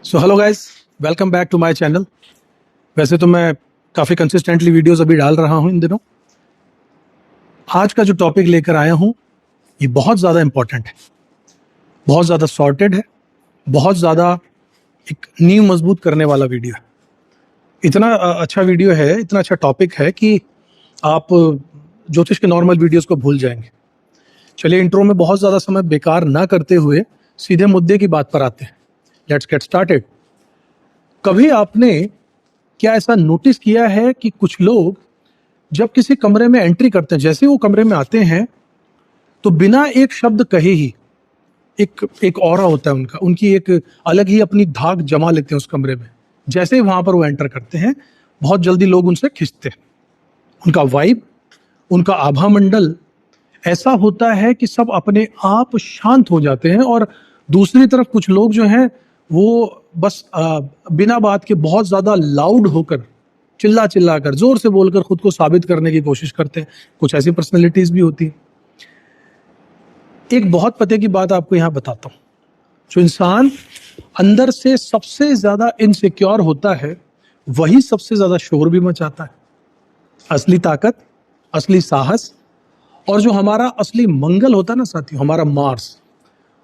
So hello guys, welcome back to my channel. वैसे तो मैं काफ़ी कंसिस्टेंटली वीडियोस अभी डाल रहा हूं इन दिनों। आज का जो टॉपिक लेकर आया हूं ये बहुत ज़्यादा इम्पोर्टेंट है, बहुत ज़्यादा सॉर्टेड है, बहुत ज़्यादा एक नींव मजबूत करने वाला वीडियो है। इतना अच्छा वीडियो है, इतना अच्छा टॉपिक है कि आप ज्योतिष के नॉर्मल वीडियोस को भूल जाएंगे। चलिए, इंट्रो में बहुत ज़्यादा समय बेकार ना करते हुए सीधे मुद्दे की बात पर आते हैं। Let's get started. कभी आपने क्या ऐसा नोटिस किया है कि कुछ लोग जब किसी कमरे में एंट्री करते हैं, जैसे वो कमरे में आते हैं तो बिना एक शब्द कहे ही एक ऑरा होता है उनका, उनकी एक अलग ही अपनी धाक जमा लेते हैं उस कमरे में। जैसे ही वहां पर वो एंटर करते हैं, बहुत जल्दी लोग उनसे खिंचते हैं। उनका वाइब, उनका आभा मंडल ऐसा होता है कि सब अपने आप शांत हो जाते हैं। और दूसरी तरफ कुछ लोग जो हैं वो बस बिना बात के बहुत ज्यादा लाउड होकर, चिल्ला चिल्ला कर, जोर से बोलकर खुद को साबित करने की कोशिश करते हैं। कुछ ऐसी पर्सनैलिटीज भी होती है। एक बहुत पते की बात आपको यहां बताता हूं। जो इंसान अंदर से सबसे ज्यादा इनसिक्योर होता है वही सबसे ज्यादा शोर भी मचाता है। असली ताकत, असली साहस और जो हमारा असली मंगल होता है ना साथियों, हमारा मार्स,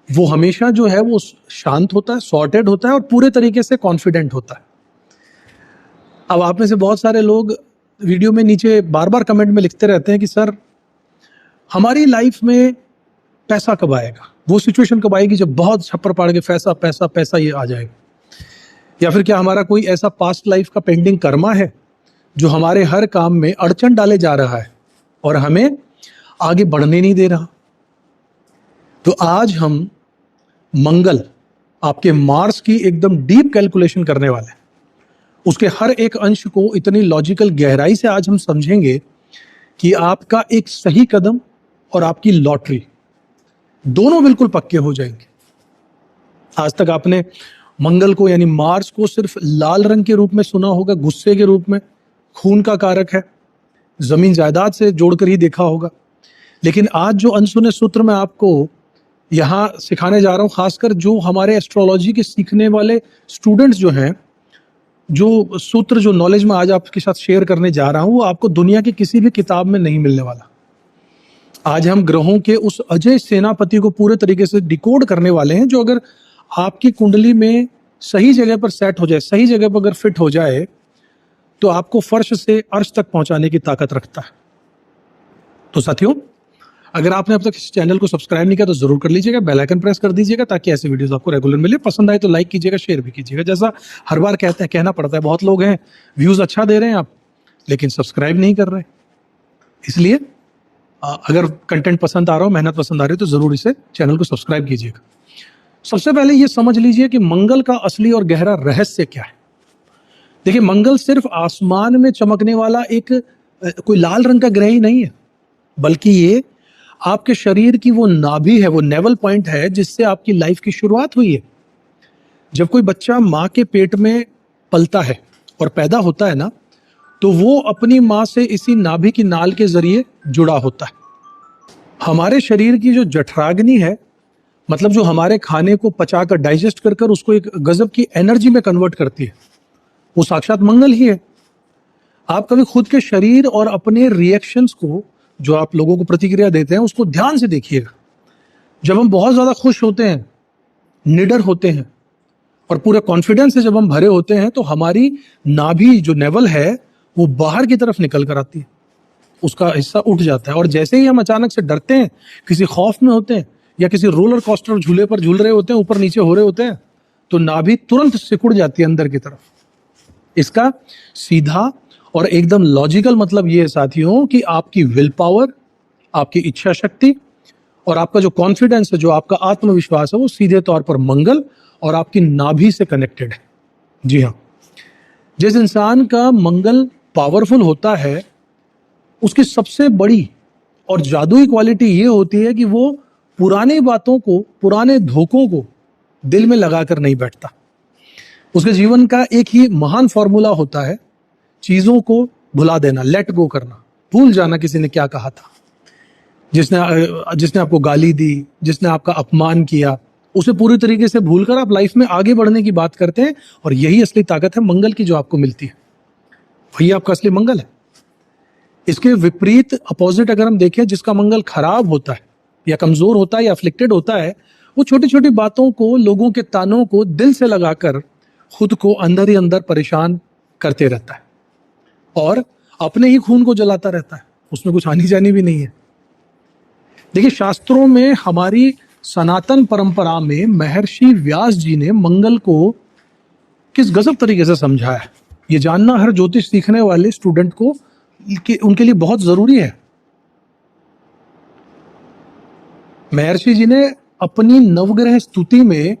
वो हमेशा जो है वो शांत होता है, सॉर्टेड होता है और पूरे तरीके से कॉन्फिडेंट होता है। अब आप में से बहुत सारे लोग वीडियो में नीचे बार बार कमेंट में लिखते रहते हैं कि सर हमारी लाइफ में पैसा कब आएगा, वो सिचुएशन कब आएगी जब बहुत छप्पर पाड़ के पैसा पैसा पैसा ये आ जाएगा, या फिर क्या हमारा कोई ऐसा पास्ट लाइफ का पेंडिंग कर्मा है जो हमारे हर काम में अड़चन डाले जा रहा है और हमें आगे बढ़ने नहीं दे रहा। तो आज हम मंगल, आपके मार्स की एकदम डीप कैलकुलेशन करने वाले हैं। उसके हर एक अंश को इतनी लॉजिकल गहराई से आज हम समझेंगे कि आपका एक सही कदम और आपकी लॉटरी दोनों बिल्कुल पक्के हो जाएंगे। आज तक आपने मंगल को यानी मार्स को सिर्फ लाल रंग के रूप में सुना होगा, गुस्से के रूप में, खून का कारक है, जमीन जायदाद से जोड़कर ही देखा होगा। लेकिन आज जो अनसुने सूत्र मैं आपको यहाँ सिखाने जा रहा हूँ, खासकर जो हमारे एस्ट्रोलॉजी के सीखने वाले स्टूडेंट्स जो हैं, जो सूत्र, जो नॉलेज मैं आज आपके साथ शेयर करने जा रहा हूँ, वो आपको दुनिया की किसी भी किताब में नहीं मिलने वाला। आज हम ग्रहों के उस अजय सेनापति को पूरे तरीके से डिकोड करने वाले हैं, जो अगर आपकी कुंडली में सही जगह पर सेट हो जाए, सही जगह पर अगर फिट हो जाए, तो आपको फर्श से अर्श तक पहुंचाने की ताकत रखता है। तो साथियों, अगर आपने अब तक इस चैनल को सब्सक्राइब नहीं किया तो जरूर कर लीजिएगा, बेल आइकन प्रेस कर दीजिएगा ताकि ऐसे वीडियोस आपको रेगुलर मिले। पसंद आए तो लाइक कीजिएगा, शेयर भी कीजिएगा। जैसा हर बार कहना पड़ता है, बहुत लोग हैं व्यूज अच्छा दे रहे हैं आप, लेकिन सब्सक्राइब नहीं कर रहे। इसलिए अगर कंटेंट पसंद आ रहा हो, मेहनत पसंद आ रही हो, तो जरूर इसे चैनल को सब्सक्राइब कीजिएगा। सबसे पहले ये समझ लीजिए कि मंगल का असली और गहरा रहस्य क्या है। देखिए, मंगल सिर्फ आसमान में चमकने वाला एक कोई लाल रंग का ग्रह ही नहीं है, बल्कि ये आपके शरीर की वो नाभि है, वो नेवल पॉइंट है जिससे आपकी लाइफ की शुरुआत हुई है। जब कोई बच्चा माँ के पेट में पलता है और पैदा होता है ना, तो वो अपनी माँ से इसी नाभि की नाल के जरिए जुड़ा होता है। हमारे शरीर की जो जठराग्नि है, मतलब जो हमारे खाने को पचाकर, डाइजेस्ट कर कर उसको एक गजब की एनर्जी में कन्वर्ट करती है, वो साक्षात मंगल ही है। आप कभी खुद के शरीर और अपने रिएक्शंस को, जो आप लोगों को प्रतिक्रिया देते हैं, उसको ध्यान से देखिएगा। जब हम बहुत ज्यादा खुश होते हैं, निडर होते हैं और पूरे कॉन्फिडेंस से जब हम भरे होते हैं, तो हमारी नाभि जो नेवल है वो बाहर की तरफ निकल कर आती है, उसका हिस्सा उठ जाता है। और जैसे ही हम अचानक से डरते हैं, किसी खौफ में होते हैं या किसी रोलर कोस्टर झूले पर झूल रहे होते हैं, ऊपर नीचे हो रहे होते हैं, तो नाभि तुरंत सिकुड़ जाती है अंदर की तरफ। इसका सीधा और एकदम लॉजिकल मतलब ये है साथियों कि आपकी विल पावर, आपकी इच्छा शक्ति और आपका जो कॉन्फिडेंस है, जो आपका आत्मविश्वास है, वो सीधे तौर पर मंगल और आपकी नाभि से कनेक्टेड है। जी हाँ, जिस इंसान का मंगल पावरफुल होता है, उसकी सबसे बड़ी और जादुई क्वालिटी ये होती है कि वो पुरानी बातों को, पुराने धोखों को दिल में लगाकर नहीं बैठता। उसके जीवन का एक ही महान फॉर्मूला होता है, चीजों को भुला देना, लेट गो करना, भूल जाना किसी ने क्या कहा था, जिसने आपको गाली दी, जिसने आपका अपमान किया, उसे पूरी तरीके से भूलकर आप लाइफ में आगे बढ़ने की बात करते हैं, और यही असली ताकत है मंगल की जो आपको मिलती है, वही आपका असली मंगल है। इसके विपरीत अपोजिट अगर हम देखें, जिसका मंगल खराब होता है या कमजोर होता है या अफ्लिक्टेड होता है, वो छोटी छोटी बातों को, लोगों के तानों को दिल से लगाकर खुद को अंदर ही अंदर परेशान करते रहता है और अपने ही खून को जलाता रहता है, उसमें कुछ आनी जानी भी नहीं है। देखिए, शास्त्रों में, हमारी सनातन परंपरा में महर्षि व्यास जी ने मंगल को किस गजब तरीके से समझाया है, ये जानना हर ज्योतिष सीखने वाले स्टूडेंट को उनके लिए बहुत जरूरी है। महर्षि जी ने अपनी नवग्रह स्तुति में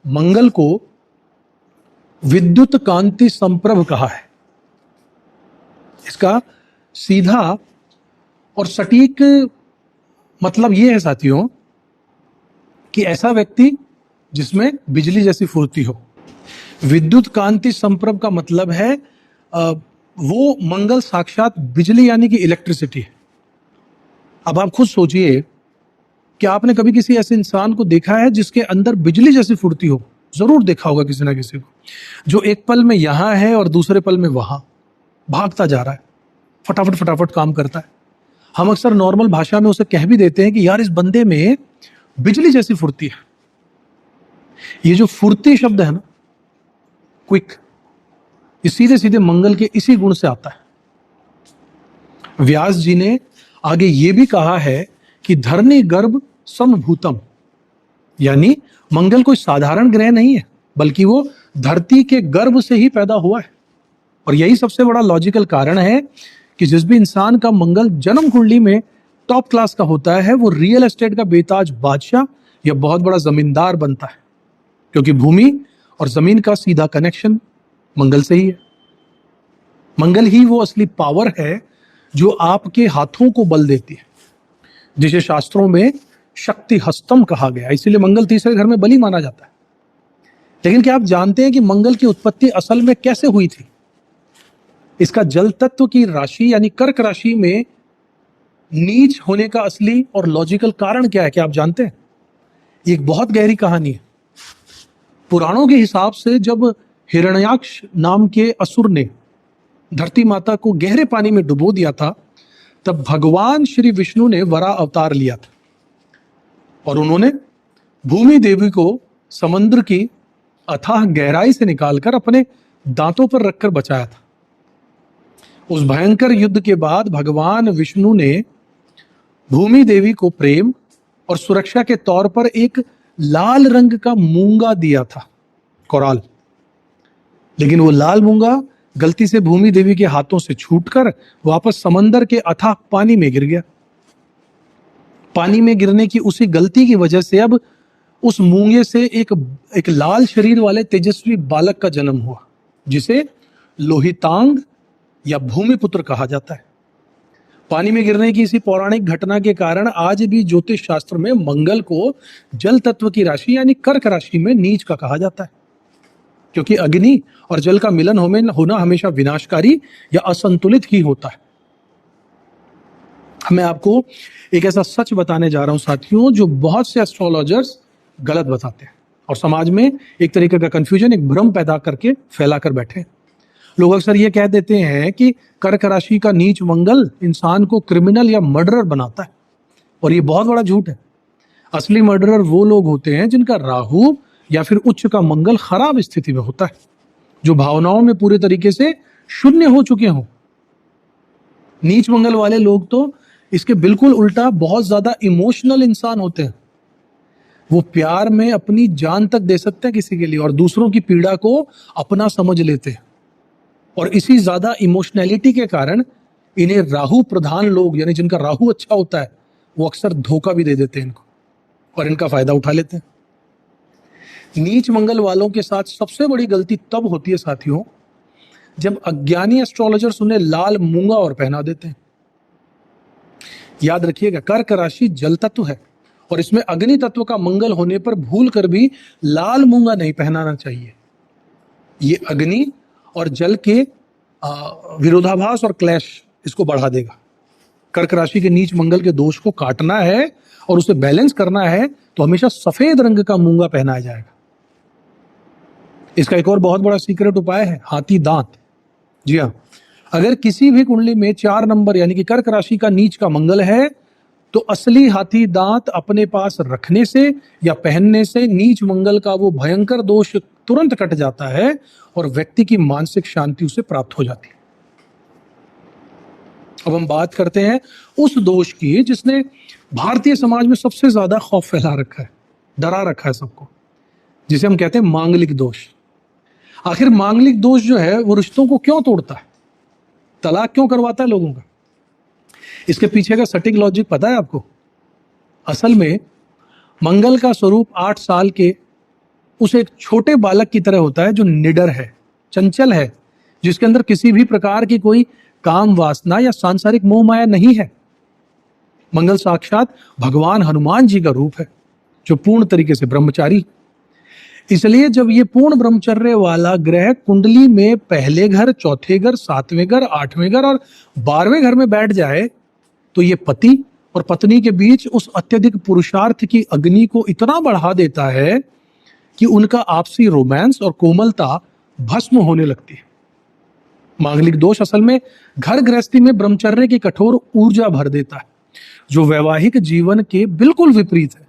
मंगल को विद्युत कांति संप्रभ कहा है। इसका सीधा और सटीक मतलब यह है साथियों कि ऐसा व्यक्ति जिसमें बिजली जैसी फुर्ती हो। विद्युत कांति संप्रभ का मतलब है वो मंगल साक्षात बिजली यानी कि इलेक्ट्रिसिटी है। अब आप खुद सोचिए कि आपने कभी किसी ऐसे इंसान को देखा है जिसके अंदर बिजली जैसी फुर्ती हो? जरूर देखा होगा किसी ना किसी को, जो एक पल में यहां है और दूसरे पल में वहां भागता जा रहा है, फटाफट फटाफट काम करता है। हम अक्सर नॉर्मल भाषा में उसे कह भी देते हैं कि यार इस बंदे में बिजली जैसी फुर्ती है। ये जो फुर्ती शब्द है ना, क्विक, ये सीधे सीधे मंगल के इसी गुण से आता है। व्यास जी ने आगे ये भी कहा है कि धरनी गर्भ समभूतम, यानी मंगल कोई साधारण ग्रह नहीं है, बल्कि वो धरती के गर्भ से ही पैदा हुआ है। और यही सबसे बड़ा लॉजिकल कारण है कि जिस भी इंसान का मंगल जन्म कुंडली में टॉप क्लास का होता है, वो रियल एस्टेट का बेताज बादशाह या बहुत बड़ा जमींदार बनता है, क्योंकि भूमि और जमीन का सीधा कनेक्शन मंगल से ही है। मंगल ही वो असली पावर है जो आपके हाथों को बल देती है, जिसे शास्त्रों में शक्ति हस्तम कहा गया। इसीलिए मंगल तीसरे घर में बलि माना जाता है। लेकिन क्या आप जानते हैं कि मंगल की उत्पत्ति असल में कैसे हुई थी? इसका जल तत्व की राशि यानी कर्क राशि में नीच होने का असली और लॉजिकल कारण क्या है, क्या आप जानते हैं? ये एक बहुत गहरी कहानी है। पुराणों के हिसाब से जब हिरण्याक्ष नाम के असुर ने धरती माता को गहरे पानी में डुबो दिया था, तब भगवान श्री विष्णु ने वराह अवतार लिया था और उन्होंने भूमि देवी को समुद्र की अथाह गहराई से निकालकर अपने दांतों पर रखकर बचाया था। उस भयंकर युद्ध के बाद भगवान विष्णु ने भूमि देवी को प्रेम और सुरक्षा के तौर पर एक लाल रंग का मूंगा दिया था, कोराल। लेकिन वो लाल मूंगा गलती से भूमि देवी के हाथों से छूटकर वापस समंदर के अथाह पानी में गिर गया। पानी में गिरने की उसी गलती की वजह से अब उस मूंगे से एक लाल शरीर वाले तेजस्वी बालक का जन्म हुआ, जिसे लोहितांग या भूमिपुत्र कहा जाता है। पानी में गिरने की इसी पौराणिक घटना के कारण आज भी ज्योतिष शास्त्र में मंगल को जल तत्व की राशि यानी कर्क राशि में नीच का कहा जाता है, क्योंकि अग्नि और जल का मिलन होना हमेशा विनाशकारी या असंतुलित ही होता है। मैं आपको एक ऐसा सच बताने जा रहा हूं साथियों, जो बहुत से एस्ट्रोलॉजर्स गलत बताते हैं और समाज में एक तरीके का कंफ्यूजन, एक भ्रम पैदा करके फैला कर बैठे। लोग अक्सर ये कह देते हैं कि कर्क राशि का नीच मंगल इंसान को क्रिमिनल या मर्डरर बनाता है, और ये बहुत बड़ा झूठ है। असली मर्डरर वो लोग होते हैं जिनका राहु या फिर उच्च का मंगल खराब स्थिति में होता है, जो भावनाओं में पूरे तरीके से शून्य हो चुके हों। नीच मंगल वाले लोग तो इसके बिल्कुल उल्टा बहुत ज्यादा इमोशनल इंसान होते हैं। वो प्यार में अपनी जान तक दे सकते हैं किसी के लिए, और दूसरों की पीड़ा को अपना समझ लेते हैं। और इसी ज्यादा इमोशनैलिटी के कारण इन्हें राहु प्रधान लोग, यानी जिनका राहु अच्छा होता है, वो अक्सर धोखा भी दे देते हैं इनको और इनका फायदा उठा लेते हैं। नीच मंगल वालों के साथ सबसे बड़ी गलती तब होती है साथियों, जब अज्ञानी एस्ट्रोलॉजर्स उन्हें लाल मूंगा और पहना देते हैं। याद रखिएगा, कर्क राशि जल तत्व है और इसमें अग्नि तत्व का मंगल होने पर भूल कर भी लाल मूंगा नहीं पहनाना चाहिए। ये अग्नि और जल के विरोधाभास और क्लैश इसको बढ़ा देगा। कर्क राशि के नीच मंगल के दोष को काटना है और उसे बैलेंस करना है, तो हमेशा सफेद रंग का मूंगा पहनाया जाएगा। इसका एक और बहुत बड़ा सीक्रेट उपाय है, हाथी दांत। जी हाँ, अगर किसी भी कुंडली में 4 नंबर यानी कि कर्क राशि का नीच का मंगल है तो असली हाथी दांत अपने पास रखने से या पहनने से नीच मंगल का वो भयंकर दोष तुरंत कट जाता है और व्यक्ति की मानसिक शांति उसे प्राप्त हो जाती है। अब हम बात करते हैं उस दोष की जिसने भारतीय समाज में सबसे ज्यादा खौफ फैला रखा है, डरा रखा है सबको, जिसे हम कहते हैं मांगलिक दोष। आखिर मांगलिक दोष जो है वो रिश्तों को क्यों तोड़ता है, तलाक क्यों करवाता है लोगों का? इसके पीछे का सटीक लॉजिक पता है आपको? असल में मंगल का स्वरूप 8 साल के उस एक छोटे बालक की तरह होता है जो निडर है, चंचल है, जिसके अंदर किसी भी प्रकार की कोई काम वासना या सांसारिक मोह माया नहीं है। मंगल साक्षात भगवान हनुमान जी का रूप है जो पूर्ण तरीके से ब्रह्मचारी। इसलिए जब ये पूर्ण ब्रह्मचर्य वाला ग्रह कुंडली में पहले घर, चौथे घर, 7वें घर, 8वें घर और 12वें घर में बैठ जाए तो ये पति और पत्नी के बीच उस अत्यधिक पुरुषार्थ की अग्नि को इतना बढ़ा देता है कि उनका आपसी रोमांस और कोमलता भस्म होने लगती है। मांगलिक दोष असल में घर गृहस्थी में ब्रह्मचर्य की कठोर ऊर्जा भर देता है जो वैवाहिक जीवन के बिल्कुल विपरीत है।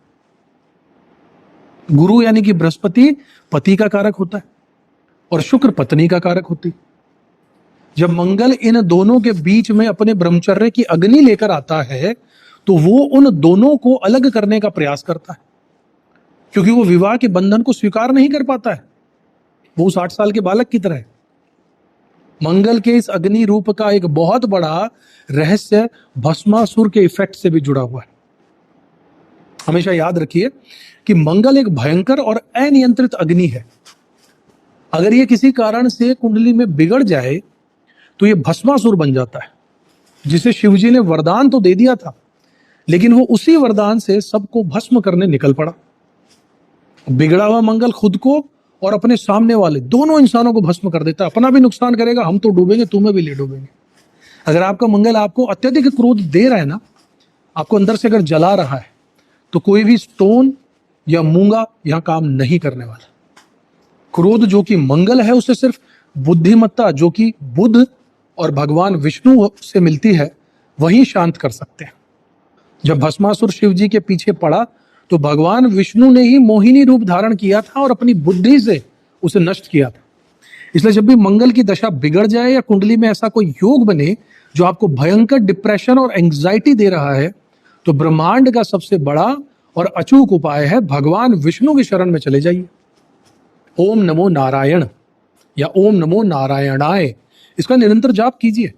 गुरु यानी कि बृहस्पति पति का कारक होता है और शुक्र पत्नी का कारक होती है। जब मंगल इन दोनों के बीच में अपने ब्रह्मचर्य की अग्नि लेकर आता है तो वो उन दोनों को अलग करने का प्रयास करता है, क्योंकि वो विवाह के बंधन को स्वीकार नहीं कर पाता है। वो 60 साल के बालक की तरह है। मंगल के इस अग्नि रूप का एक बहुत बड़ा रहस्य भस्मासुर के इफेक्ट से भी जुड़ा हुआ है। हमेशा याद रखिए कि मंगल एक भयंकर और अनियंत्रित अग्नि है। अगर ये किसी कारण से कुंडली में बिगड़ जाए तो ये भस्मासुर बन जाता है, जिसे शिवजी ने वरदान तो दे दिया था, लेकिन वो उसी वरदान से सबको भस्म करने निकल पड़ा। बिगड़ा हुआ मंगल खुद को और अपने सामने वाले दोनों इंसानों को भस्म कर देता है। अपना भी नुकसान करेगा, हम तो डूबेंगे, तुम्हें भी ले डूबेंगे। अगर आपका मंगल आपको अत्यधिक क्रोध दे रहा है ना, आपको अंदर से अगर जला रहा है, तो कोई भी स्टोन या मूंगा यहां काम नहीं करने वाला। क्रोध जो कि मंगल है, उसे सिर्फ बुद्धिमत्ता जो कि बुध और भगवान विष्णु से मिलती है वही शांत कर सकते हैं। जब भस्मासुर शिव जी के पीछे पड़ा तो भगवान विष्णु ने ही मोहिनी रूप धारण किया था और अपनी बुद्धि से उसे नष्ट किया था। इसलिए जब भी मंगल की दशा बिगड़ जाए या कुंडली में ऐसा कोई योग बने जो आपको भयंकर डिप्रेशन और एंग्जाइटी दे रहा है, तो ब्रह्मांड का सबसे बड़ा और अचूक उपाय है भगवान विष्णु की शरण में चले जाइए। ओम नमो नारायण या ओम नमो नारायणाय, इसका निरंतर जाप कीजिए।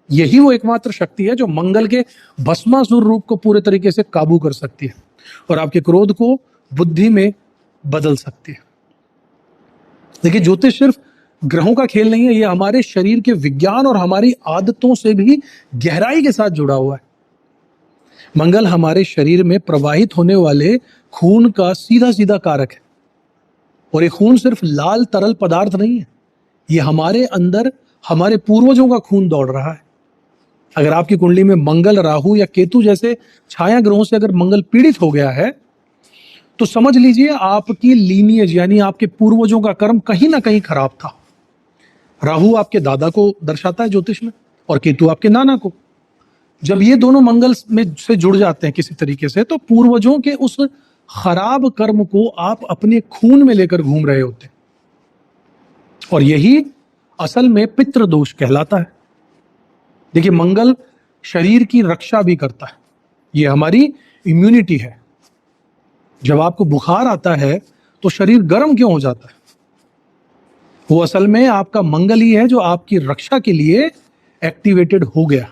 यही वो एकमात्र शक्ति है जो मंगल के भस्मासुर रूप को पूरे तरीके से काबू कर सकती है और आपके क्रोध को बुद्धि में बदल सकती है। देखिए, ज्योतिष सिर्फ ग्रहों का खेल नहीं है, ये हमारे शरीर के विज्ञान और हमारी आदतों से भी गहराई के साथ जुड़ा हुआ है। मंगल हमारे शरीर में प्रवाहित होने वाले खून का सीधा सीधा कारक है और ये खून सिर्फ लाल तरल पदार्थ नहीं है, ये हमारे अंदर हमारे पूर्वजों का खून दौड़ रहा है। अगर आपकी कुंडली में मंगल, राहु या केतु जैसे छाया ग्रहों से अगर मंगल पीड़ित हो गया है तो समझ लीजिए आपकी लीनियज यानी आपके पूर्वजों का कर्म कहीं ना कहीं खराब था। राहु आपके दादा को दर्शाता है ज्योतिष में और केतु आपके नाना को। जब ये दोनों मंगल में से जुड़ जाते हैं किसी तरीके से, तो पूर्वजों के उस खराब कर्म को आप अपने खून में लेकर घूम रहे होते हैं और यही असल में पितृ दोष कहलाता है। देखिए, मंगल शरीर की रक्षा भी करता है, ये हमारी इम्यूनिटी है। जब आपको बुखार आता है तो शरीर गर्म क्यों हो जाता है? वो असल में आपका मंगल ही है जो आपकी रक्षा के लिए एक्टिवेटेड हो गया।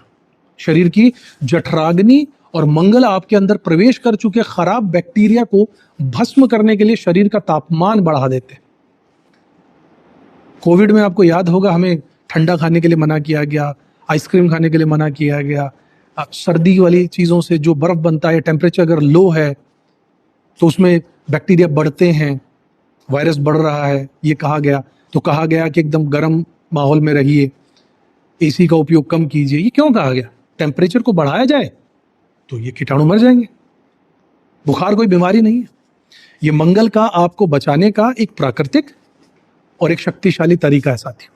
शरीर की जठराग्नि और मंगल आपके अंदर प्रवेश कर चुके खराब बैक्टीरिया को भस्म करने के लिए शरीर का तापमान बढ़ा देते हैं। कोविड में आपको याद होगा हमें ठंडा खाने के लिए मना किया गया, आइसक्रीम खाने के लिए मना किया गया, सर्दी वाली चीज़ों से जो बर्फ़ बनता है, टेम्परेचर अगर लो है तो उसमें बैक्टीरिया बढ़ते हैं, वायरस बढ़ रहा है, ये कहा गया। तो कहा गया कि एकदम गर्म माहौल में रहिए, एसी का उपयोग कम कीजिए। ये क्यों कहा गया? टेम्परेचर को बढ़ाया जाए तो ये कीटाणु मर जाएंगे। बुखार कोई बीमारी नहीं है, ये मंगल का आपको बचाने का एक प्राकृतिक और एक शक्तिशाली तरीका है साथियों।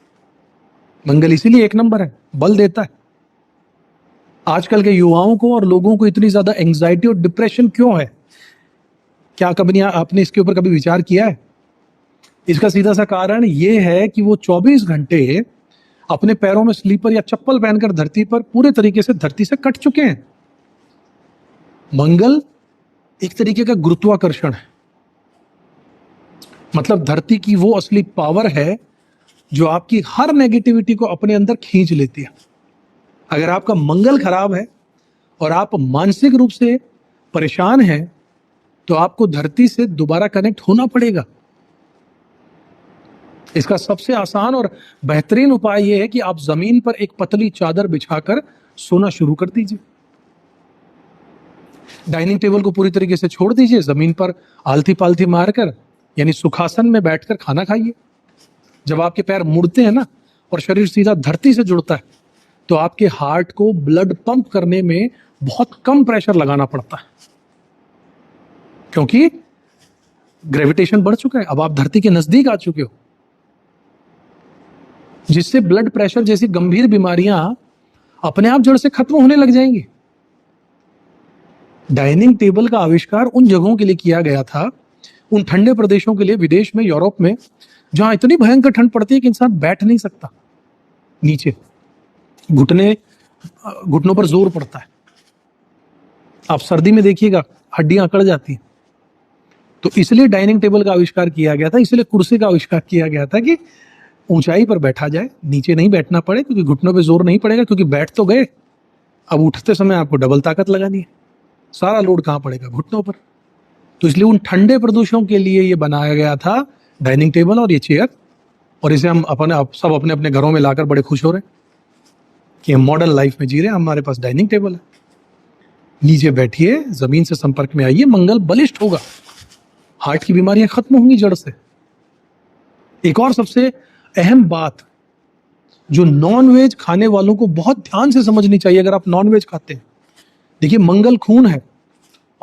मंगल इसीलिए एक नंबर है, बल देता है। आजकल के युवाओं को और लोगों को इतनी ज्यादा एंग्जाइटी और डिप्रेशन क्यों है? क्या कभी आपने इसके ऊपर कभी विचार किया है? इसका सीधा सा कारण ये है कि वो 24 घंटे अपने पैरों में स्लीपर या चप्पल पहनकर धरती पर पूरे तरीके से धरती से कट चुके हैं। मंगल एक तरीके का गुरुत्वाकर्षण है, मतलब धरती की वो असली पावर है जो आपकी हर नेगेटिविटी को अपने अंदर खींच लेती है। अगर आपका मंगल खराब है और आप मानसिक रूप से परेशान हैं तो आपको धरती से दोबारा कनेक्ट होना पड़ेगा। इसका सबसे आसान और बेहतरीन उपाय यह है कि आप जमीन पर एक पतली चादर बिछाकर सोना शुरू कर दीजिए। डाइनिंग टेबल को पूरी तरीके से छोड़ दीजिए, जमीन पर आलती पालती मारकर यानी सुखासन में बैठकर खाना खाइए। जब आपके पैर मुड़ते हैं ना और शरीर सीधा धरती से जुड़ता है तो आपके हार्ट को ब्लड पंप करने में बहुत कम प्रेशर लगाना पड़ता है, क्योंकि ग्रेविटेशन बढ़ चुका है। अब आप धरती के नजदीक आ चुके हो, जिससे ब्लड प्रेशर जैसी गंभीर बीमारियां अपने आप जड़ से खत्म होने लग जाएंगी। डाइनिंग टेबल का आविष्कार उन जगहों के लिए किया गया था, उन ठंडे प्रदेशों के लिए, विदेश में, यूरोप में, जहां इतनी भयंकर ठंड पड़ती है कि इंसान बैठ नहीं सकता, नीचे घुटनों पर जोर पड़ता है। आप सर्दी में देखिएगा हड्डियां अकड़ जाती हैं। तो इसलिए डाइनिंग टेबल का आविष्कार किया गया था, इसलिए कुर्सी का आविष्कार किया गया था कि ऊंचाई पर बैठा जाए, नीचे नहीं बैठना पड़े, क्योंकि घुटनों पे जोर नहीं पड़ेगा, क्योंकि बैठ तो गए, अब उठते समय आपको डबल ताकत लगानी है, सारा लोड कहां पड़ेगा? घुटनों पर। तो इसलिए उन ठंडे प्रदेशों के लिए ये बनाया गया था डाइनिंग टेबल और ये चेयर, और इसे हम सब अपने अपने घरों में लाकर बड़े खुश हो रहे हैं कि हम मॉडर्न लाइफ में जी रहे हैं, हमारे पास डाइनिंग टेबल है। नीचे बैठिए, जमीन से संपर्क में आइए, मंगल बलिष्ठ होगा, हार्ट की बीमारियां खत्म होंगी जड़ से। एक और सबसे अहम बात जो नॉन वेज खाने वालों को बहुत ध्यान से समझनी चाहिए, अगर आप नॉन वेज खाते हैं, देखिए मंगल खून है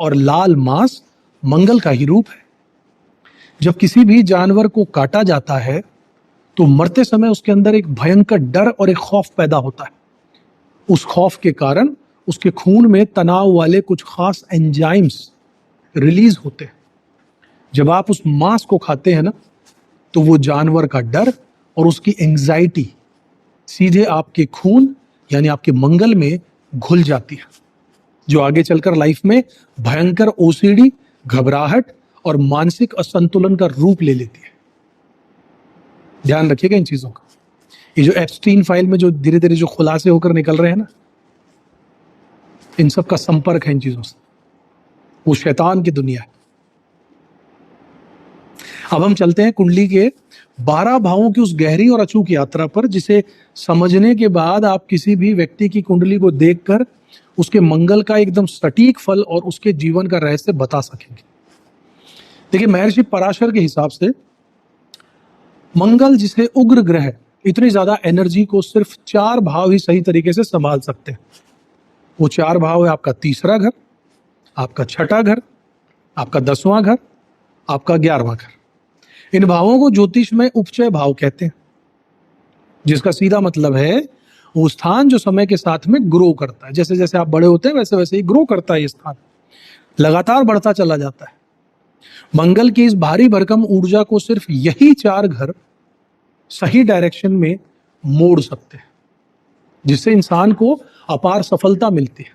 और लाल मांस मंगल का ही रूप है। जब किसी भी जानवर को काटा जाता है तो मरते समय उसके अंदर एक भयंकर डर और एक खौफ पैदा होता है। उस खौफ के कारण उसके खून में तनाव वाले कुछ खास एंजाइम्स रिलीज होते हैं। जब आप उस मांस को खाते हैं ना, तो वो जानवर का डर और उसकी एंजाइटी सीधे आपके खून यानी आपके मंगल में घुल जाती है, जो आगे चलकर लाइफ में भयंकर ओसीडी, घबराहट और मानसिक असंतुलन का रूप ले लेती है। ध्यान रखिएगा इन चीजों का। ये जो एप्स्टीन फाइल में जो धीरे धीरे जो खुलासे होकर निकल रहे हैं ना, इन सब का संपर्क है इन चीजों से। वो शैतान की दुनिया है। अब हम चलते हैं कुंडली के 12 भावों की उस गहरी और अचूक यात्रा पर, जिसे समझने के बाद आप किसी भी व्यक्ति की कुंडली को देखकर उसके मंगल का एकदम सटीक फल और उसके जीवन का रहस्य बता सकेंगे। देखिए, महर्षि पराशर के हिसाब से मंगल, जिसे उग्र ग्रह, इतनी ज्यादा एनर्जी को सिर्फ 4 भाव ही सही तरीके से संभाल सकते हैं। वो 4 भाव है आपका तीसरा घर, आपका छठा घर, आपका 10वां घर, आपका 11वां घर। इन भावों को ज्योतिष में उपचय भाव कहते हैं, जिसका सीधा मतलब है वो स्थान जो समय के साथ में ग्रो करता है। जैसे जैसे आप बड़े होते हैं वैसे वैसे ही ग्रो करता है ये स्थान, लगातार बढ़ता चला जाता है। मंगल की इस भारी भरकम ऊर्जा को सिर्फ यही 4 घर सही डायरेक्शन में मोड़ सकते हैं, जिससे इंसान को अपार सफलता मिलती है।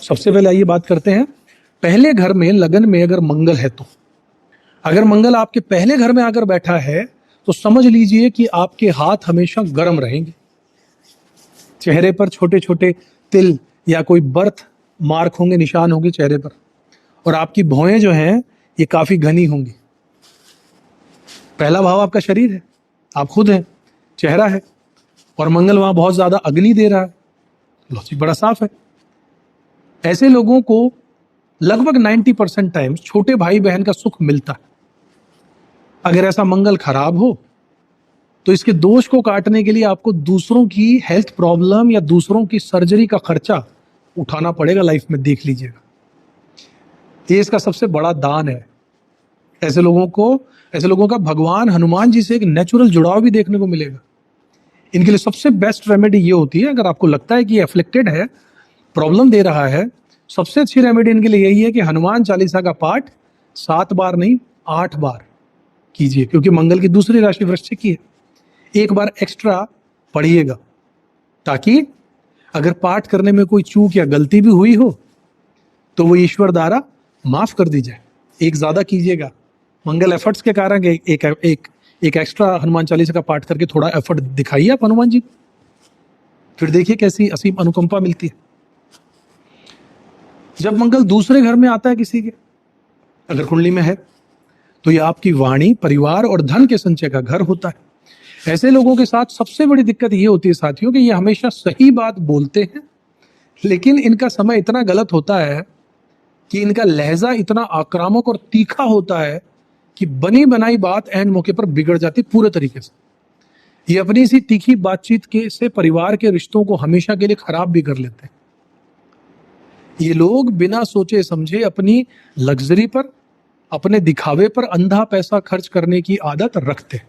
सबसे पहले आइए बात करते हैं पहले घर में, लगन में अगर मंगल है तो। अगर मंगल आपके पहले घर में आकर बैठा है तो समझ लीजिए कि आपके हाथ हमेशा गर्म रहेंगे, चेहरे पर छोटे छोटे तिल या कोई बर्थ मार्क होंगे, निशान होंगे चेहरे पर, और आपकी भौहें जो हैं ये काफी घनी होंगी। पहला भाव आपका शरीर है, आप खुद हैं, चेहरा है, और मंगल वहां बहुत ज्यादा अग्नि दे रहा है। लॉजिक बड़ा साफ है। ऐसे लोगों को लगभग 90% टाइम्स छोटे भाई बहन का सुख मिलता है। अगर ऐसा मंगल खराब हो तो इसके दोष को काटने के लिए आपको दूसरों की हेल्थ प्रॉब्लम या दूसरों की सर्जरी का खर्चा उठाना पड़ेगा लाइफ में, देख लीजिएगा। ये इसका सबसे बड़ा दान है। ऐसे लोगों का भगवान हनुमान जी से एक नेचुरल जुड़ाव भी देखने को मिलेगा। इनके लिए सबसे बेस्ट रेमेडी ये होती है, अगर आपको लगता है कि अफ्लिक्टेड है, प्रॉब्लम दे रहा है, सबसे अच्छी रेमेडी इनके लिए यही है कि हनुमान चालीसा का पाठ 7 बार नहीं 8 बार कीजिए, क्योंकि मंगल की दूसरी राशि वृश्चिक की है। एक बार एक्स्ट्रा पढ़िएगा, ताकि अगर पाठ करने में कोई चूक या गलती भी हुई हो तो वो ईश्वर द्वारा माफ कर दी जाए। एक ज्यादा कीजिएगा, मंगल एफर्ट्स के कारण एक एक्स्ट्रा हनुमान चालीसा का पाठ करके थोड़ा एफर्ट दिखाइए आप हनुमान जी, फिर देखिए कैसी असीम अनुकंपा मिलती है। जब मंगल दूसरे घर में आता है किसी के, अगर कुंडली में है, तो ये आपकी वाणी, परिवार और धन के संचय का घर होता है। ऐसे लोगों के साथ सबसे बड़ी दिक्कत ये होती है साथियों कि ये हमेशा सही बात बोलते हैं, लेकिन इनका समय इतना गलत होता है कि इनका लहजा इतना आक्रामक और तीखा होता है कि बनी बनाई बात एंड मौके पर बिगड़ जाती पूरे तरीके से। ये अपनी इसी तीखी बातचीत के से परिवार के रिश्तों को हमेशा के लिए खराब भी कर लेते हैं। ये लोग बिना सोचे समझे अपनी लग्जरी पर, अपने दिखावे पर अंधा पैसा खर्च करने की आदत रखते हैं।